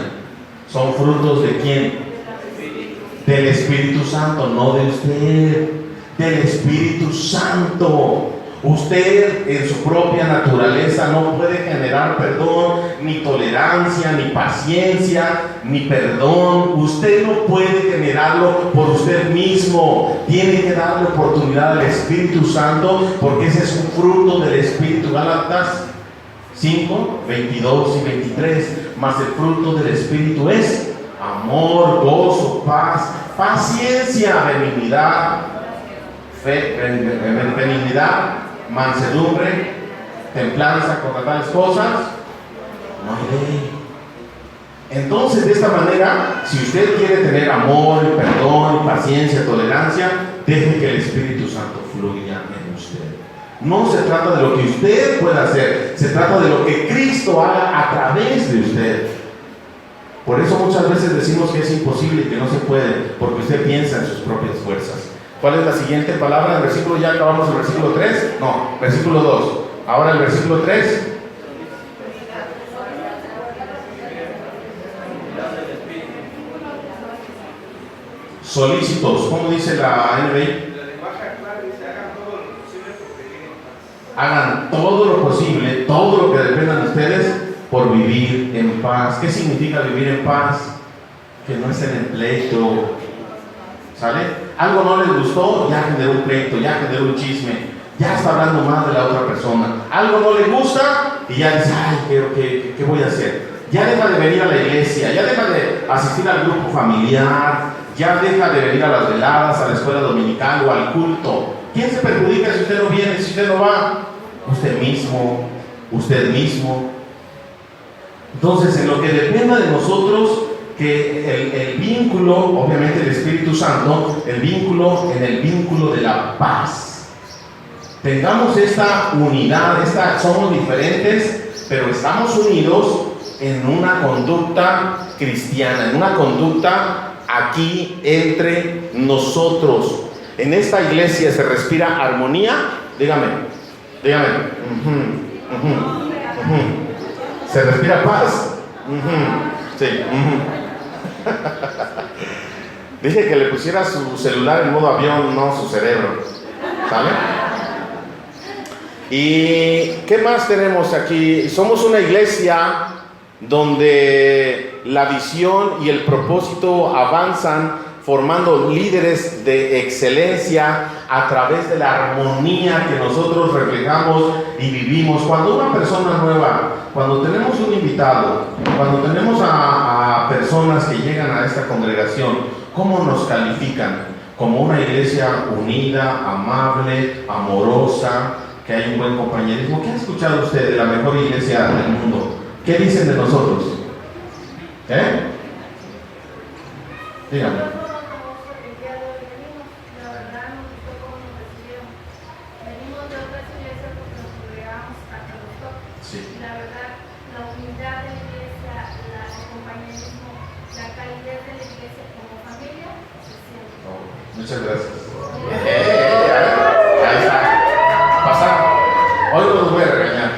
¿son frutos de quién? Del Espíritu Santo, no de usted, del Espíritu Santo. Usted en su propia naturaleza no puede generar perdón, ni tolerancia, ni paciencia, ni perdón. Usted no puede generarlo por usted mismo. Tiene que darle oportunidad al Espíritu Santo, porque ese es un fruto del Espíritu. Gálatas 5, 22 y 23. Mas el fruto del Espíritu es amor, gozo, paz, paciencia, benignidad, benignidad, mansedumbre, templanza. Contra tales cosas no hay ley. Entonces, de esta manera, si usted quiere tener amor, perdón, paciencia, tolerancia, deje que el Espíritu Santo fluya en usted. No se trata de lo que usted pueda hacer, se trata de lo que Cristo haga a través de usted. Por eso muchas veces decimos que es imposible y que no se puede, porque usted piensa en sus propias fuerzas. ¿Cuál es la siguiente palabra? El versículo, ya acabamos el versículo 3. No, versículo 2. Ahora el versículo 3. Solícitos, ¿cómo dice la NBI? Hagan todo lo posible, todo lo que dependa de ustedes, por vivir en paz. ¿Qué significa vivir en paz? Que no estén en pleito. ¿Sale? Algo no les gustó, ya generó un pleito, ya generó un chisme, ya está hablando más de la otra persona. Algo no le gusta y ya dice, ay, ¿qué voy a hacer? Ya deja de venir a la iglesia, ya deja de asistir al grupo familiar, ya deja de venir a las veladas, a la escuela dominical o al culto. ¿Quién se perjudica si usted no viene, si usted no va? Usted mismo, usted mismo. Entonces, en lo que dependa de nosotros, que el vínculo, obviamente el Espíritu Santo, el vínculo en el vínculo de la paz. Tengamos esta unidad, somos diferentes, pero estamos unidos en una conducta cristiana, en una conducta aquí entre nosotros. En esta iglesia se respira armonía. Dígame. Se respira paz. Sí. Dije que le pusiera su celular en modo avión, no su cerebro. ¿Sale? ¿Y qué más tenemos aquí? Somos una iglesia donde la visión y el propósito avanzan formando líderes de excelencia a través de la armonía que nosotros reflejamos y vivimos. Cuando una persona nueva, cuando tenemos un invitado, cuando tenemos a personas que llegan a esta congregación, ¿cómo nos califican? Como una iglesia unida, amable, amorosa, que hay un buen compañerismo. ¿Qué ha escuchado usted de la mejor iglesia del mundo? ¿Qué dicen de nosotros? Dígame. Muchas gracias. Ahí está. Pasaron. Hoy no los voy a regañar.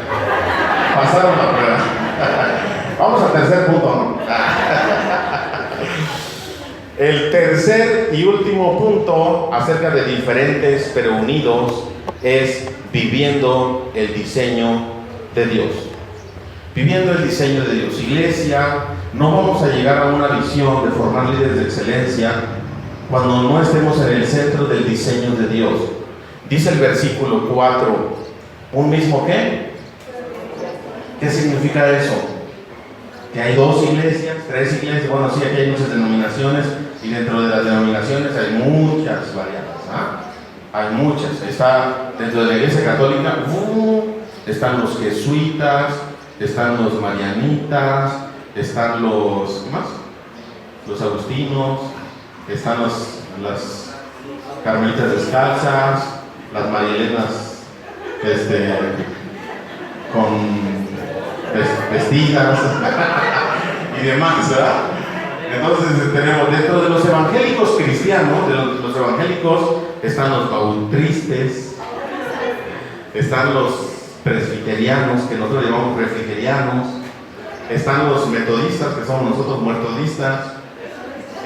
Pasaron la prueba. Vamos al tercer punto, ¿no? El tercer y último punto acerca de diferentes pero unidos es viviendo el diseño de Dios. Viviendo el diseño de Dios. Iglesia, no vamos a llegar a una visión de formar líderes de excelencia cuando no estemos en el centro del diseño de Dios. Dice el versículo 4, ¿un mismo qué? ¿Qué significa eso? Que hay 2 iglesias, 3 iglesias, bueno, sí, aquí hay muchas denominaciones y dentro de las denominaciones hay muchas variantes, hay muchas. Está dentro de la iglesia católica, están los jesuitas, están los marianitas, están los, ¿qué más? Los agustinos, están las carmelitas descalzas, las marielenas con vestidas y demás, ¿verdad? Entonces tenemos dentro de los evangélicos cristianos, de los evangélicos, están los bautristes, están los presbiterianos, que nosotros llamamos presbiterianos, están los metodistas, que somos nosotros muertodistas,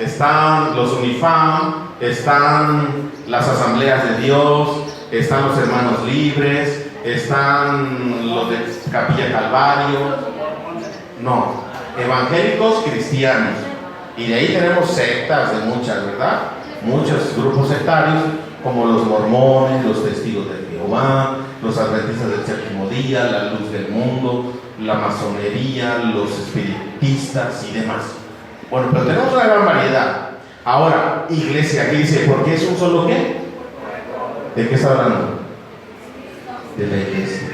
están los UNIFAM, están las asambleas de Dios, están los hermanos libres, están los de Capilla Calvario. No, evangélicos cristianos. Y de ahí tenemos sectas de muchas, ¿verdad? Muchos grupos sectarios, como los mormones, los testigos de Jehová, los adventistas del séptimo día, la luz del mundo, la masonería, los espiritistas y demás. Bueno, pero tenemos una gran variedad. Ahora, iglesia, aquí dice, ¿por qué es un solo qué? ¿De qué está hablando? De la iglesia.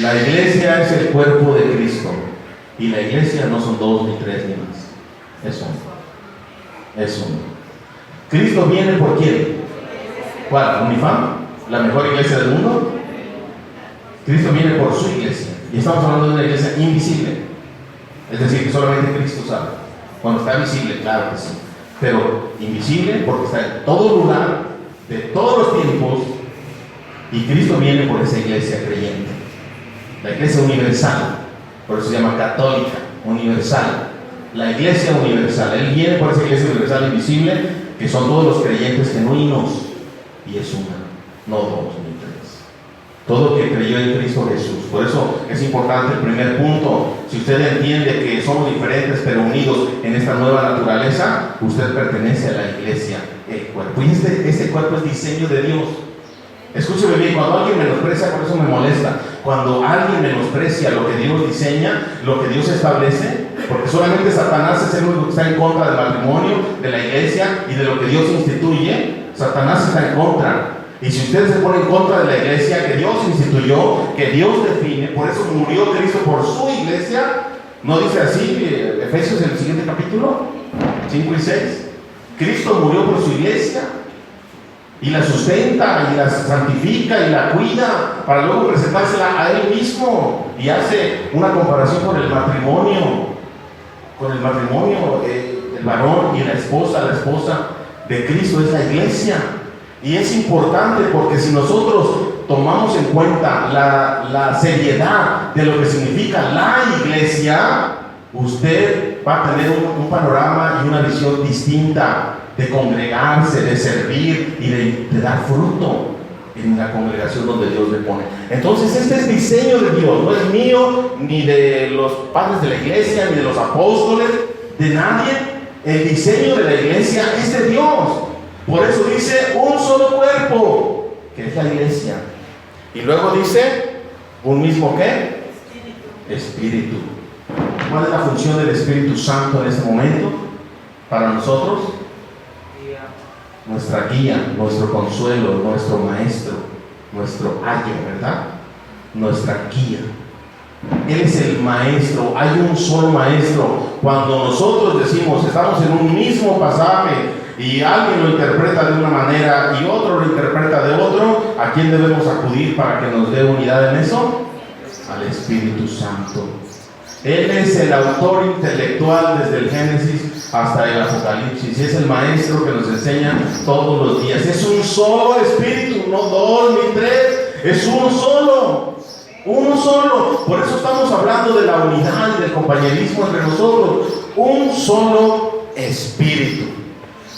La iglesia es el cuerpo de Cristo. Y la iglesia no son 2, ni 3, ni más. Es uno. Es uno. ¿Cristo viene por quién? ¿Cuál? ¿Unifam? la mejor iglesia del mundo? Cristo viene por su iglesia. Y estamos hablando de una iglesia invisible. Es decir, que solamente Cristo sabe. Cuando está visible, claro que sí. Pero invisible porque está en todo lugar, de todos los tiempos. Y Cristo viene por esa iglesia creyente. La iglesia universal. Por eso se llama católica, universal. La iglesia universal. Él viene por esa iglesia universal invisible, que son todos los creyentes genuinos. Y es una, no dos ni tres. Todo el que creyó en Cristo Jesús. Por eso es importante el primer punto. Si usted entiende que somos diferentes pero unidos en esta nueva naturaleza, usted pertenece a la iglesia, el cuerpo. Y este cuerpo es diseño de Dios. Escúcheme bien, cuando alguien menosprecia, por eso me molesta, cuando alguien menosprecia lo que Dios diseña, lo que Dios establece, porque solamente Satanás es el único que está en contra del matrimonio, de la iglesia y de lo que Dios instituye. Satanás está en contra. Y si usted se pone en contra de la iglesia que Dios instituyó, que Dios define, por eso murió Cristo por su iglesia. ¿No dice así Efesios en el siguiente capítulo 5 y 6? Cristo murió por su iglesia y la sustenta y la santifica y la cuida para luego presentársela a Él mismo. Y hace una comparación con el matrimonio, el varón y la esposa de Cristo es la iglesia. Y es importante porque si nosotros tomamos en cuenta la seriedad de lo que significa la iglesia, usted va a tener un panorama y una visión distinta de congregarse, de servir y de dar fruto en la congregación donde Dios le pone. Entonces este es diseño de Dios, no es mío, ni de los padres de la iglesia, ni de los apóstoles, de nadie. El diseño de la iglesia es de Dios. Por eso dice un solo cuerpo, que es la iglesia. Y luego dice un mismo ¿qué? Espíritu. ¿Cuál es la función del Espíritu Santo en este momento para nosotros? Nuestra guía, nuestro consuelo, nuestro maestro, nuestro ayo, ¿verdad? Nuestra guía. Él es el maestro, hay un solo maestro. Cuando nosotros decimos, estamos en un mismo pasaje y alguien lo interpreta de una manera y otro lo interpreta de otro, ¿a quién debemos acudir para que nos dé unidad en eso? Al Espíritu Santo. Él es el autor intelectual desde el Génesis hasta el Apocalipsis. Es el maestro que nos enseña todos los días. Es un solo Espíritu, no dos ni tres. Es uno solo. Uno solo. Por eso estamos hablando de la unidad y del compañerismo entre nosotros. Un solo Espíritu.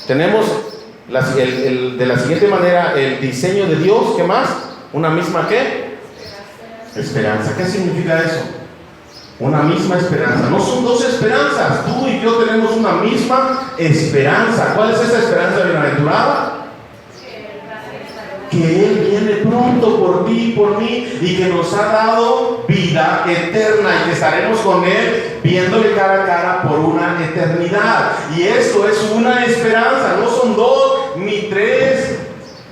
Tenemos de la siguiente manera el diseño de Dios. ¿Qué más? ¿Una misma qué? Esperanza. ¿Qué significa eso? Una misma esperanza. No son dos esperanzas. Tú y yo tenemos una misma esperanza. ¿Cuál es esa esperanza bienaventurada? Que Él viene pronto por ti y por mí, y que nos ha dado vida eterna y que estaremos con Él viéndole cara a cara por una eternidad. Y esto es una esperanza. No son dos ni tres.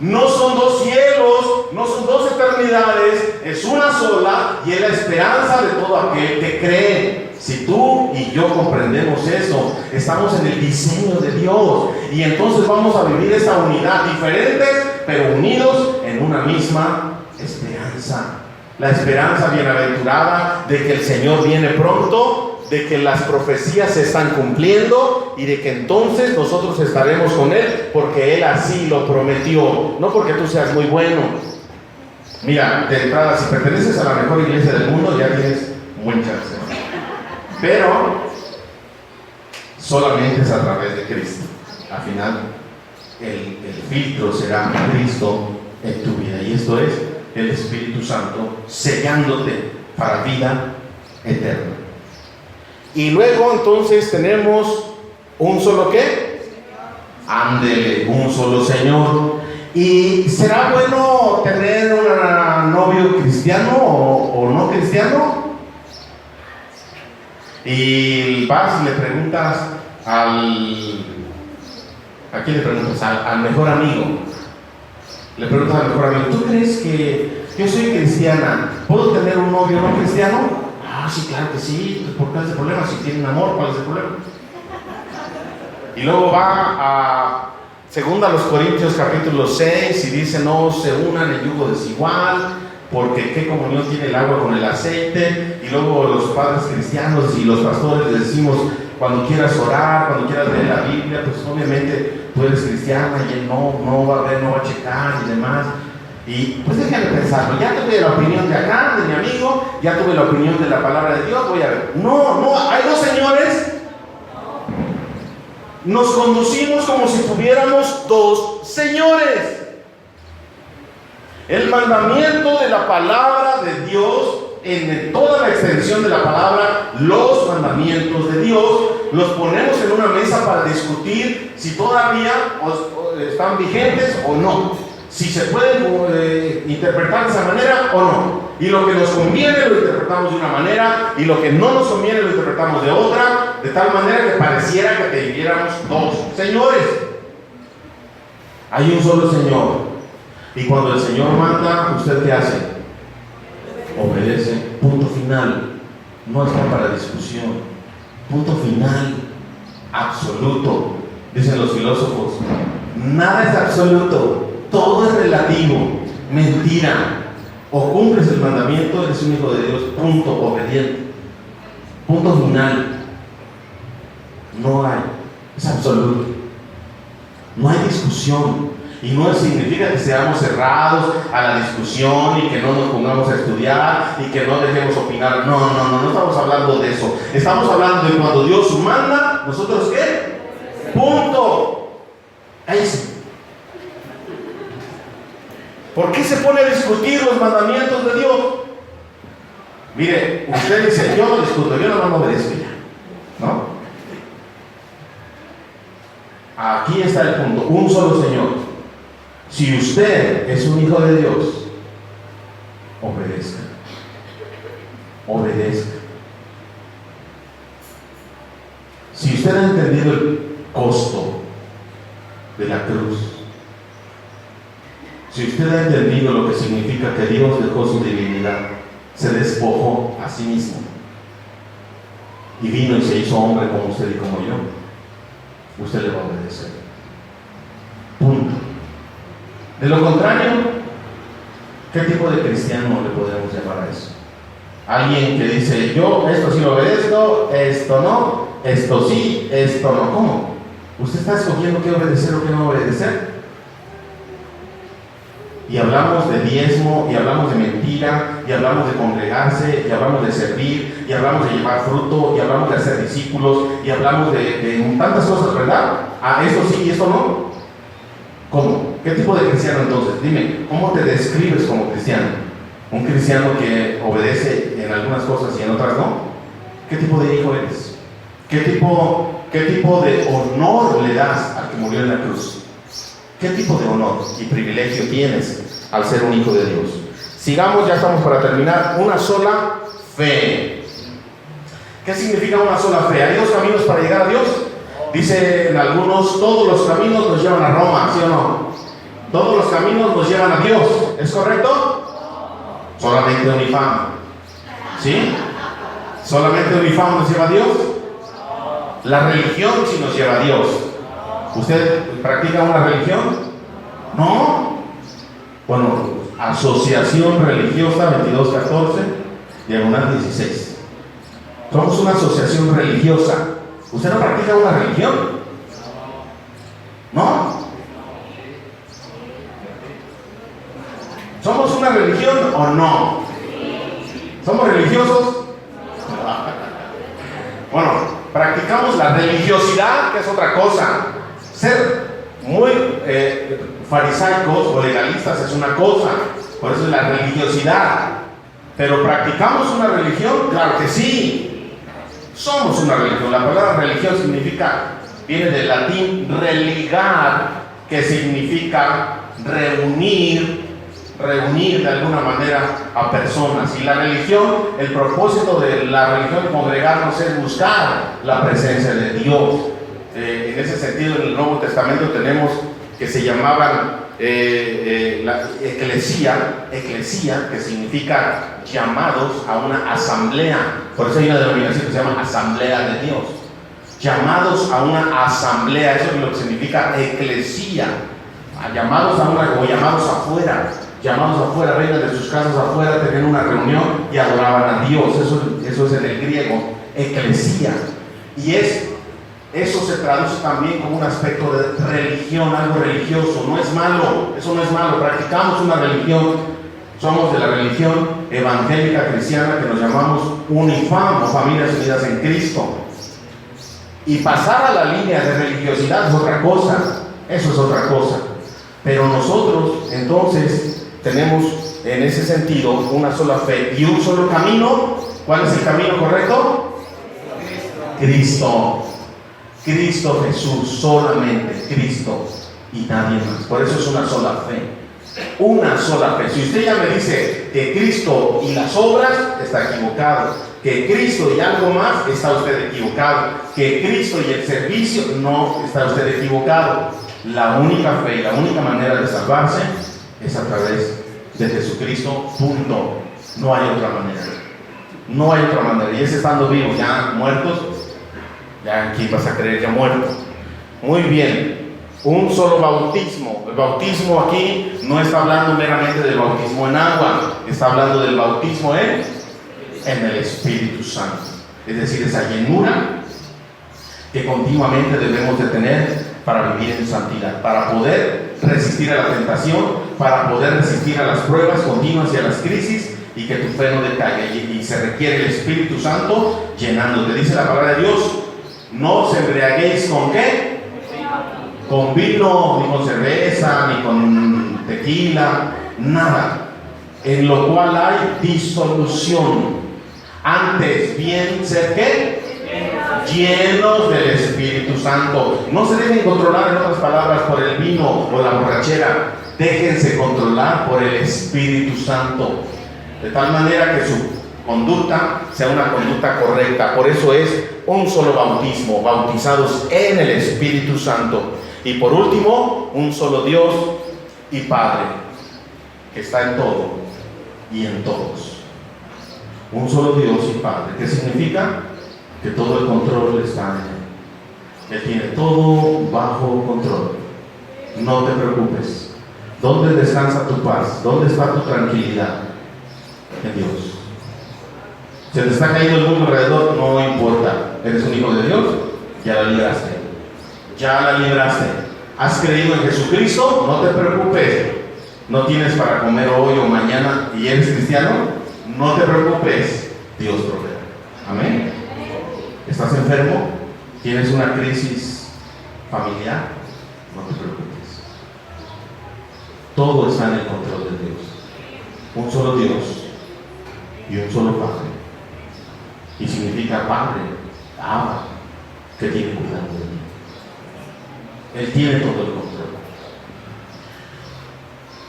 No son dos cielos, no son dos eternidades, es una sola y es la esperanza de todo aquel que cree. Si tú y yo comprendemos eso, estamos en el diseño de Dios y entonces vamos a vivir esa unidad, diferentes pero unidos en una misma esperanza. La esperanza bienaventurada de que el Señor viene pronto, de que las profecías se están cumpliendo y de que entonces nosotros estaremos con Él porque Él así lo prometió, no porque tú seas muy bueno. Mira, de entrada, si perteneces a la mejor iglesia del mundo ya tienes buen chance, pero solamente es a través de Cristo. Al final el filtro será Cristo en tu vida, y esto es el Espíritu Santo sellándote para vida eterna. Y luego entonces tenemos un solo ¿qué? Ándele, un solo Señor. ¿Y será bueno tener un novio cristiano o no cristiano? Y vas y le preguntas ¿a quién le preguntas? Al mejor amigo. Le preguntas al mejor amigo, ¿tú crees que yo soy cristiana? ¿Puedo tener un novio no cristiano? Ah, sí, claro que sí. ¿Por qué es el problema? Si tienen amor, ¿cuál es el problema? Y luego Segunda a los Corintios capítulo 6, y dice: no se unan en yugo desigual, porque qué comunión tiene el agua con el aceite. Y luego los padres cristianos y los pastores les decimos: cuando quieras orar, cuando quieras leer la Biblia, pues obviamente tú eres cristiana y él no va a ver, no va a checar y demás. Y pues déjame pensarlo, ya tuve la opinión de acá, de mi amigo, ya tuve la opinión de la palabra de Dios, voy a ver. No, hay dos señores. Nos conducimos como si tuviéramos dos señores. El mandamiento de la palabra de Dios, en toda la extensión de la palabra, los mandamientos de Dios, los ponemos en una mesa para discutir si todavía están vigentes o no, si se pueden interpretar de esa manera o no. Y lo que nos conviene lo interpretamos de una manera, y lo que no nos conviene lo interpretamos de otra, de tal manera que pareciera que viviéramos dos señores. Hay un solo Señor. Y cuando el Señor manda, ¿usted qué hace? Obedece. Punto final. No está para discusión. Punto final. Absoluto. Dicen los filósofos: nada es absoluto, todo es relativo. Mentira. O cumples el mandamiento, eres un hijo de Dios. Punto. Obediente. Punto final. No hay. Es absoluto. No hay discusión. Y no significa que seamos cerrados a la discusión y que no nos pongamos a estudiar y que no dejemos opinar. No estamos hablando de eso. Estamos hablando de cuando Dios manda, ¿nosotros qué? Punto. Ahí sí. ¿Por qué se pone a discutir los mandamientos de Dios? Mire, usted dice: yo no discuto, yo no obedezco ya, ¿no? Aquí está el punto: un solo Señor. Si usted es un hijo de Dios, obedezca. Obedezca. Si usted ha entendido el costo de la cruz, si usted ha entendido lo que significa que Dios dejó su divinidad, se despojó a sí mismo y vino y se hizo hombre como usted y como yo, usted le va a obedecer. Punto. De lo contrario, ¿qué tipo de cristiano le podemos llamar a eso? Alguien que dice: yo esto sí lo obedezco, esto no, esto sí, esto no. ¿Cómo? ¿Usted está escogiendo qué obedecer o qué no obedecer? Y hablamos de diezmo, y hablamos de mentira, y hablamos de congregarse, y hablamos de servir, y hablamos de llevar fruto, y hablamos de hacer discípulos, y hablamos de tantas cosas, ¿verdad? Esto sí y esto no. ¿Cómo? ¿Qué tipo de cristiano entonces? Dime, ¿cómo te describes como cristiano? ¿Un cristiano que obedece en algunas cosas y en otras no? ¿Qué tipo de hijo eres? ¿Qué tipo de honor le das al que murió en la cruz? ¿Qué tipo de honor y privilegio tienes al ser un hijo de Dios? Sigamos, ya estamos para terminar. Una sola fe. ¿Qué significa una sola fe? ¿Hay dos caminos para llegar a Dios? Dicen algunos: todos los caminos nos llevan a Roma, ¿sí o no? Todos los caminos nos llevan a Dios, ¿es correcto? Solamente Unifam, ¿sí? ¿Solamente Unifam nos lleva a Dios? La religión sí nos lleva a Dios. ¿Usted practica una religión? ¿No? Bueno, Asociación Religiosa 2214, diagonal 16. Somos una asociación religiosa. ¿Usted no practica una religión? ¿No? ¿Somos una religión o no? ¿Somos religiosos? Bueno, practicamos la religiosidad, que es otra cosa. Ser muy farisaicos o legalistas es una cosa, por eso es la religiosidad. Pero ¿practicamos una religión? Claro que sí. Somos una religión. La palabra religión viene del latín religar, que significa reunir de alguna manera a personas. Y la religión, el propósito de la religión de congregarnos es buscar la presencia de Dios. En ese sentido, en el Nuevo Testamento tenemos que se llamaban la eclesía, que significa llamados a una asamblea. Por eso hay una denominación que se llama Asamblea de Dios. llamados a una asamblea, eso es lo que significa eclesía, llamados afuera, venían de sus casas afuera, tenían una reunión y adoraban a Dios. Eso es en el griego, eclesía. Y eso se traduce también como un aspecto de religión, algo religioso. No es malo, eso no es malo. Practicamos una religión, somos de la religión evangélica cristiana que nos llamamos UNIFAM, o Familias Unidas en Cristo. Y pasar a la línea de religiosidad es otra cosa, eso es otra cosa. Pero nosotros entonces tenemos en ese sentido una sola fe y un solo camino. ¿Cuál es el camino correcto? Cristo. Cristo Jesús, solamente Cristo y nadie más. Por eso es una sola fe. Una sola fe. Si usted ya me dice que Cristo y las obras, está equivocado. Que Cristo y algo más, está usted equivocado. Que Cristo y el servicio, no, está usted equivocado. La única fe y la única manera de salvarse es a través de Jesucristo, punto. No hay otra manera. No hay otra manera. Y es estando vivos, ya muertos, ya aquí vas a creer ya muerto. Muy bien. Un solo bautismo. El bautismo aquí no está hablando meramente del bautismo en agua, está hablando del bautismo en el Espíritu Santo. Es decir, esa llenura que continuamente debemos de tener para vivir en santidad, para poder resistir a la tentación, para poder resistir a las pruebas continuas y a las crisis, y que tu fe no decaiga. Y se requiere el Espíritu Santo llenándote. Dice la palabra de Dios: no os embriaguéis con ¿qué? Con vino, ni con cerveza, ni con tequila, nada, en lo cual hay disolución. Antes bien ser ¿qué? Llenos del Espíritu Santo. No se dejen controlar, en otras palabras, por el vino o la borrachera. Déjense controlar por el Espíritu Santo, de tal manera que su conducta sea una conducta correcta. Por eso es un solo bautismo, bautizados en el Espíritu Santo. Y por último, un solo Dios y Padre, que está en todo y en todos. Un solo Dios y Padre. ¿Qué significa? Que todo el control está en Él. Él tiene todo bajo control. No te preocupes. ¿Dónde descansa tu paz? ¿Dónde está tu tranquilidad? En Dios. Se te está cayendo el mundo alrededor, no importa. Eres un hijo de Dios, ya la libraste. Ya la libraste. ¿Has creído en Jesucristo? No te preocupes. ¿No tienes para comer hoy o mañana y eres cristiano? No te preocupes. Dios proveerá. Amén. ¿Estás enfermo? ¿Tienes una crisis familiar? No te preocupes. Todo está en el control de Dios. Un solo Dios y un solo Padre. Y significa Padre, Abba, que tiene cuidado de mí. Él tiene todo el control.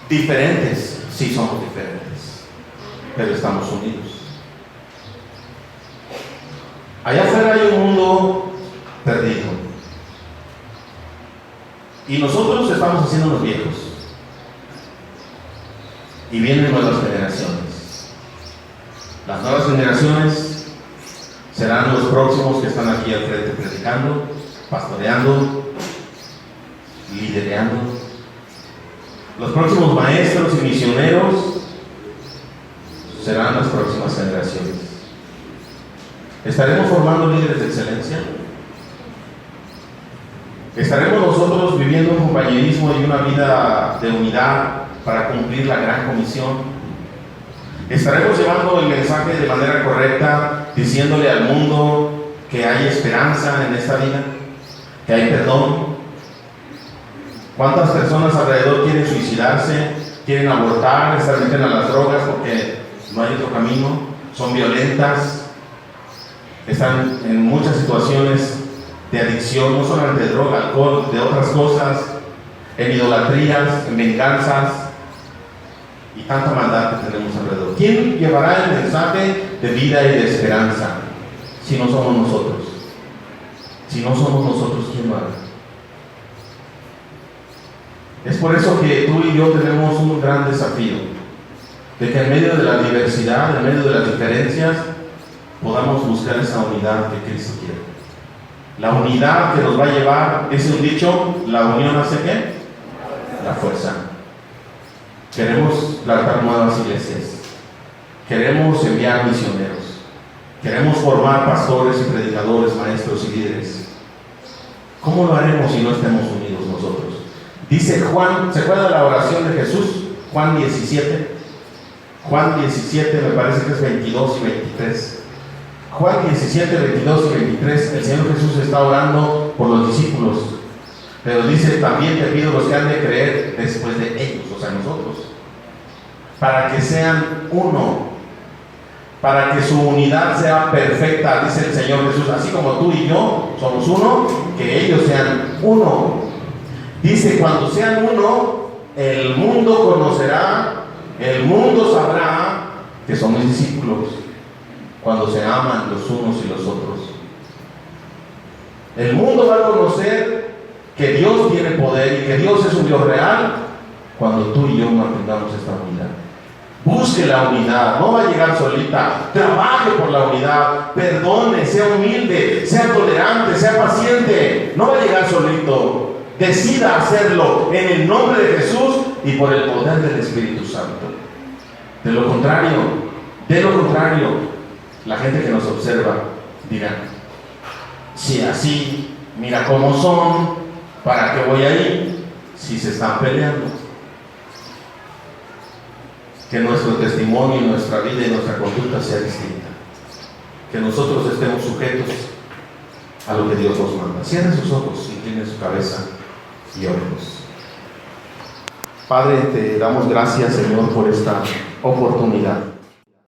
Diferentes, sí somos diferentes, pero estamos unidos. Allá afuera hay un mundo perdido. Y nosotros estamos haciéndonos viejos. Y vienen nuevas generaciones. Las nuevas generaciones serán los próximos que están aquí al frente predicando, pastoreando, liderando. Los próximos maestros y misioneros serán las próximas generaciones. ¿Estaremos formando líderes de excelencia? ¿Estaremos nosotros viviendo un compañerismo y una vida de unidad para cumplir la gran comisión? ¿Estaremos llevando el mensaje de manera correcta, diciéndole al mundo que hay esperanza en esta vida, que hay perdón? ¿Cuántas personas alrededor quieren suicidarse, quieren abortar, se meten a las drogas porque no hay otro camino? Son violentas, están en muchas situaciones de adicción, no solamente de droga, alcohol, de otras cosas, en idolatrías, en venganzas y tanta maldad que tenemos alrededor. ¿Quién llevará el mensaje de vida y de esperanza si no somos nosotros? Si no somos nosotros, ¿quién lo hará? Es por eso que tú y yo tenemos un gran desafío, de que en medio de la diversidad, en medio de las diferencias, podamos buscar esa unidad que Cristo quiere. La unidad que nos va a llevar, dice un dicho, la unión hace ¿qué? La fuerza. Queremos plantar nuevas iglesias. Queremos enviar misioneros. Queremos formar pastores y predicadores, maestros y líderes. ¿Cómo lo haremos si no estemos unidos nosotros? Dice Juan, ¿se acuerda de la oración de Jesús? Juan 17. Juan 17, me parece que es 22 y 23. Juan 17, 22 y 23, el Señor Jesús está orando por los discípulos, pero dice: también te pido los que han de creer después de ellos, o sea, nosotros, para que sean uno, para que su unidad sea perfecta, dice el Señor Jesús, así como tú y yo somos uno, que ellos sean uno. Dice: cuando sean uno, el mundo conocerá, el mundo sabrá que son mis discípulos, cuando se aman los unos y los otros. El mundo va a conocer que Dios tiene poder y que Dios es un Dios real cuando tú y yo mantengamos esta unidad. Busque la unidad, no va a llegar solita. Trabaje por la unidad, perdone, sea humilde, sea tolerante, sea paciente. No va a llegar solito. Decida hacerlo en el nombre de Jesús y por el poder del Espíritu Santo. De lo contrario, la gente que nos observa dirá: si así, mira cómo son, ¿para qué voy ahí? Si se están peleando. Que nuestro testimonio y nuestra vida y nuestra conducta sea distinta. Que nosotros estemos sujetos a lo que Dios nos manda. Cierren sus ojos, inclinen su cabeza y oremos. Padre, te damos gracias, Señor, por esta oportunidad.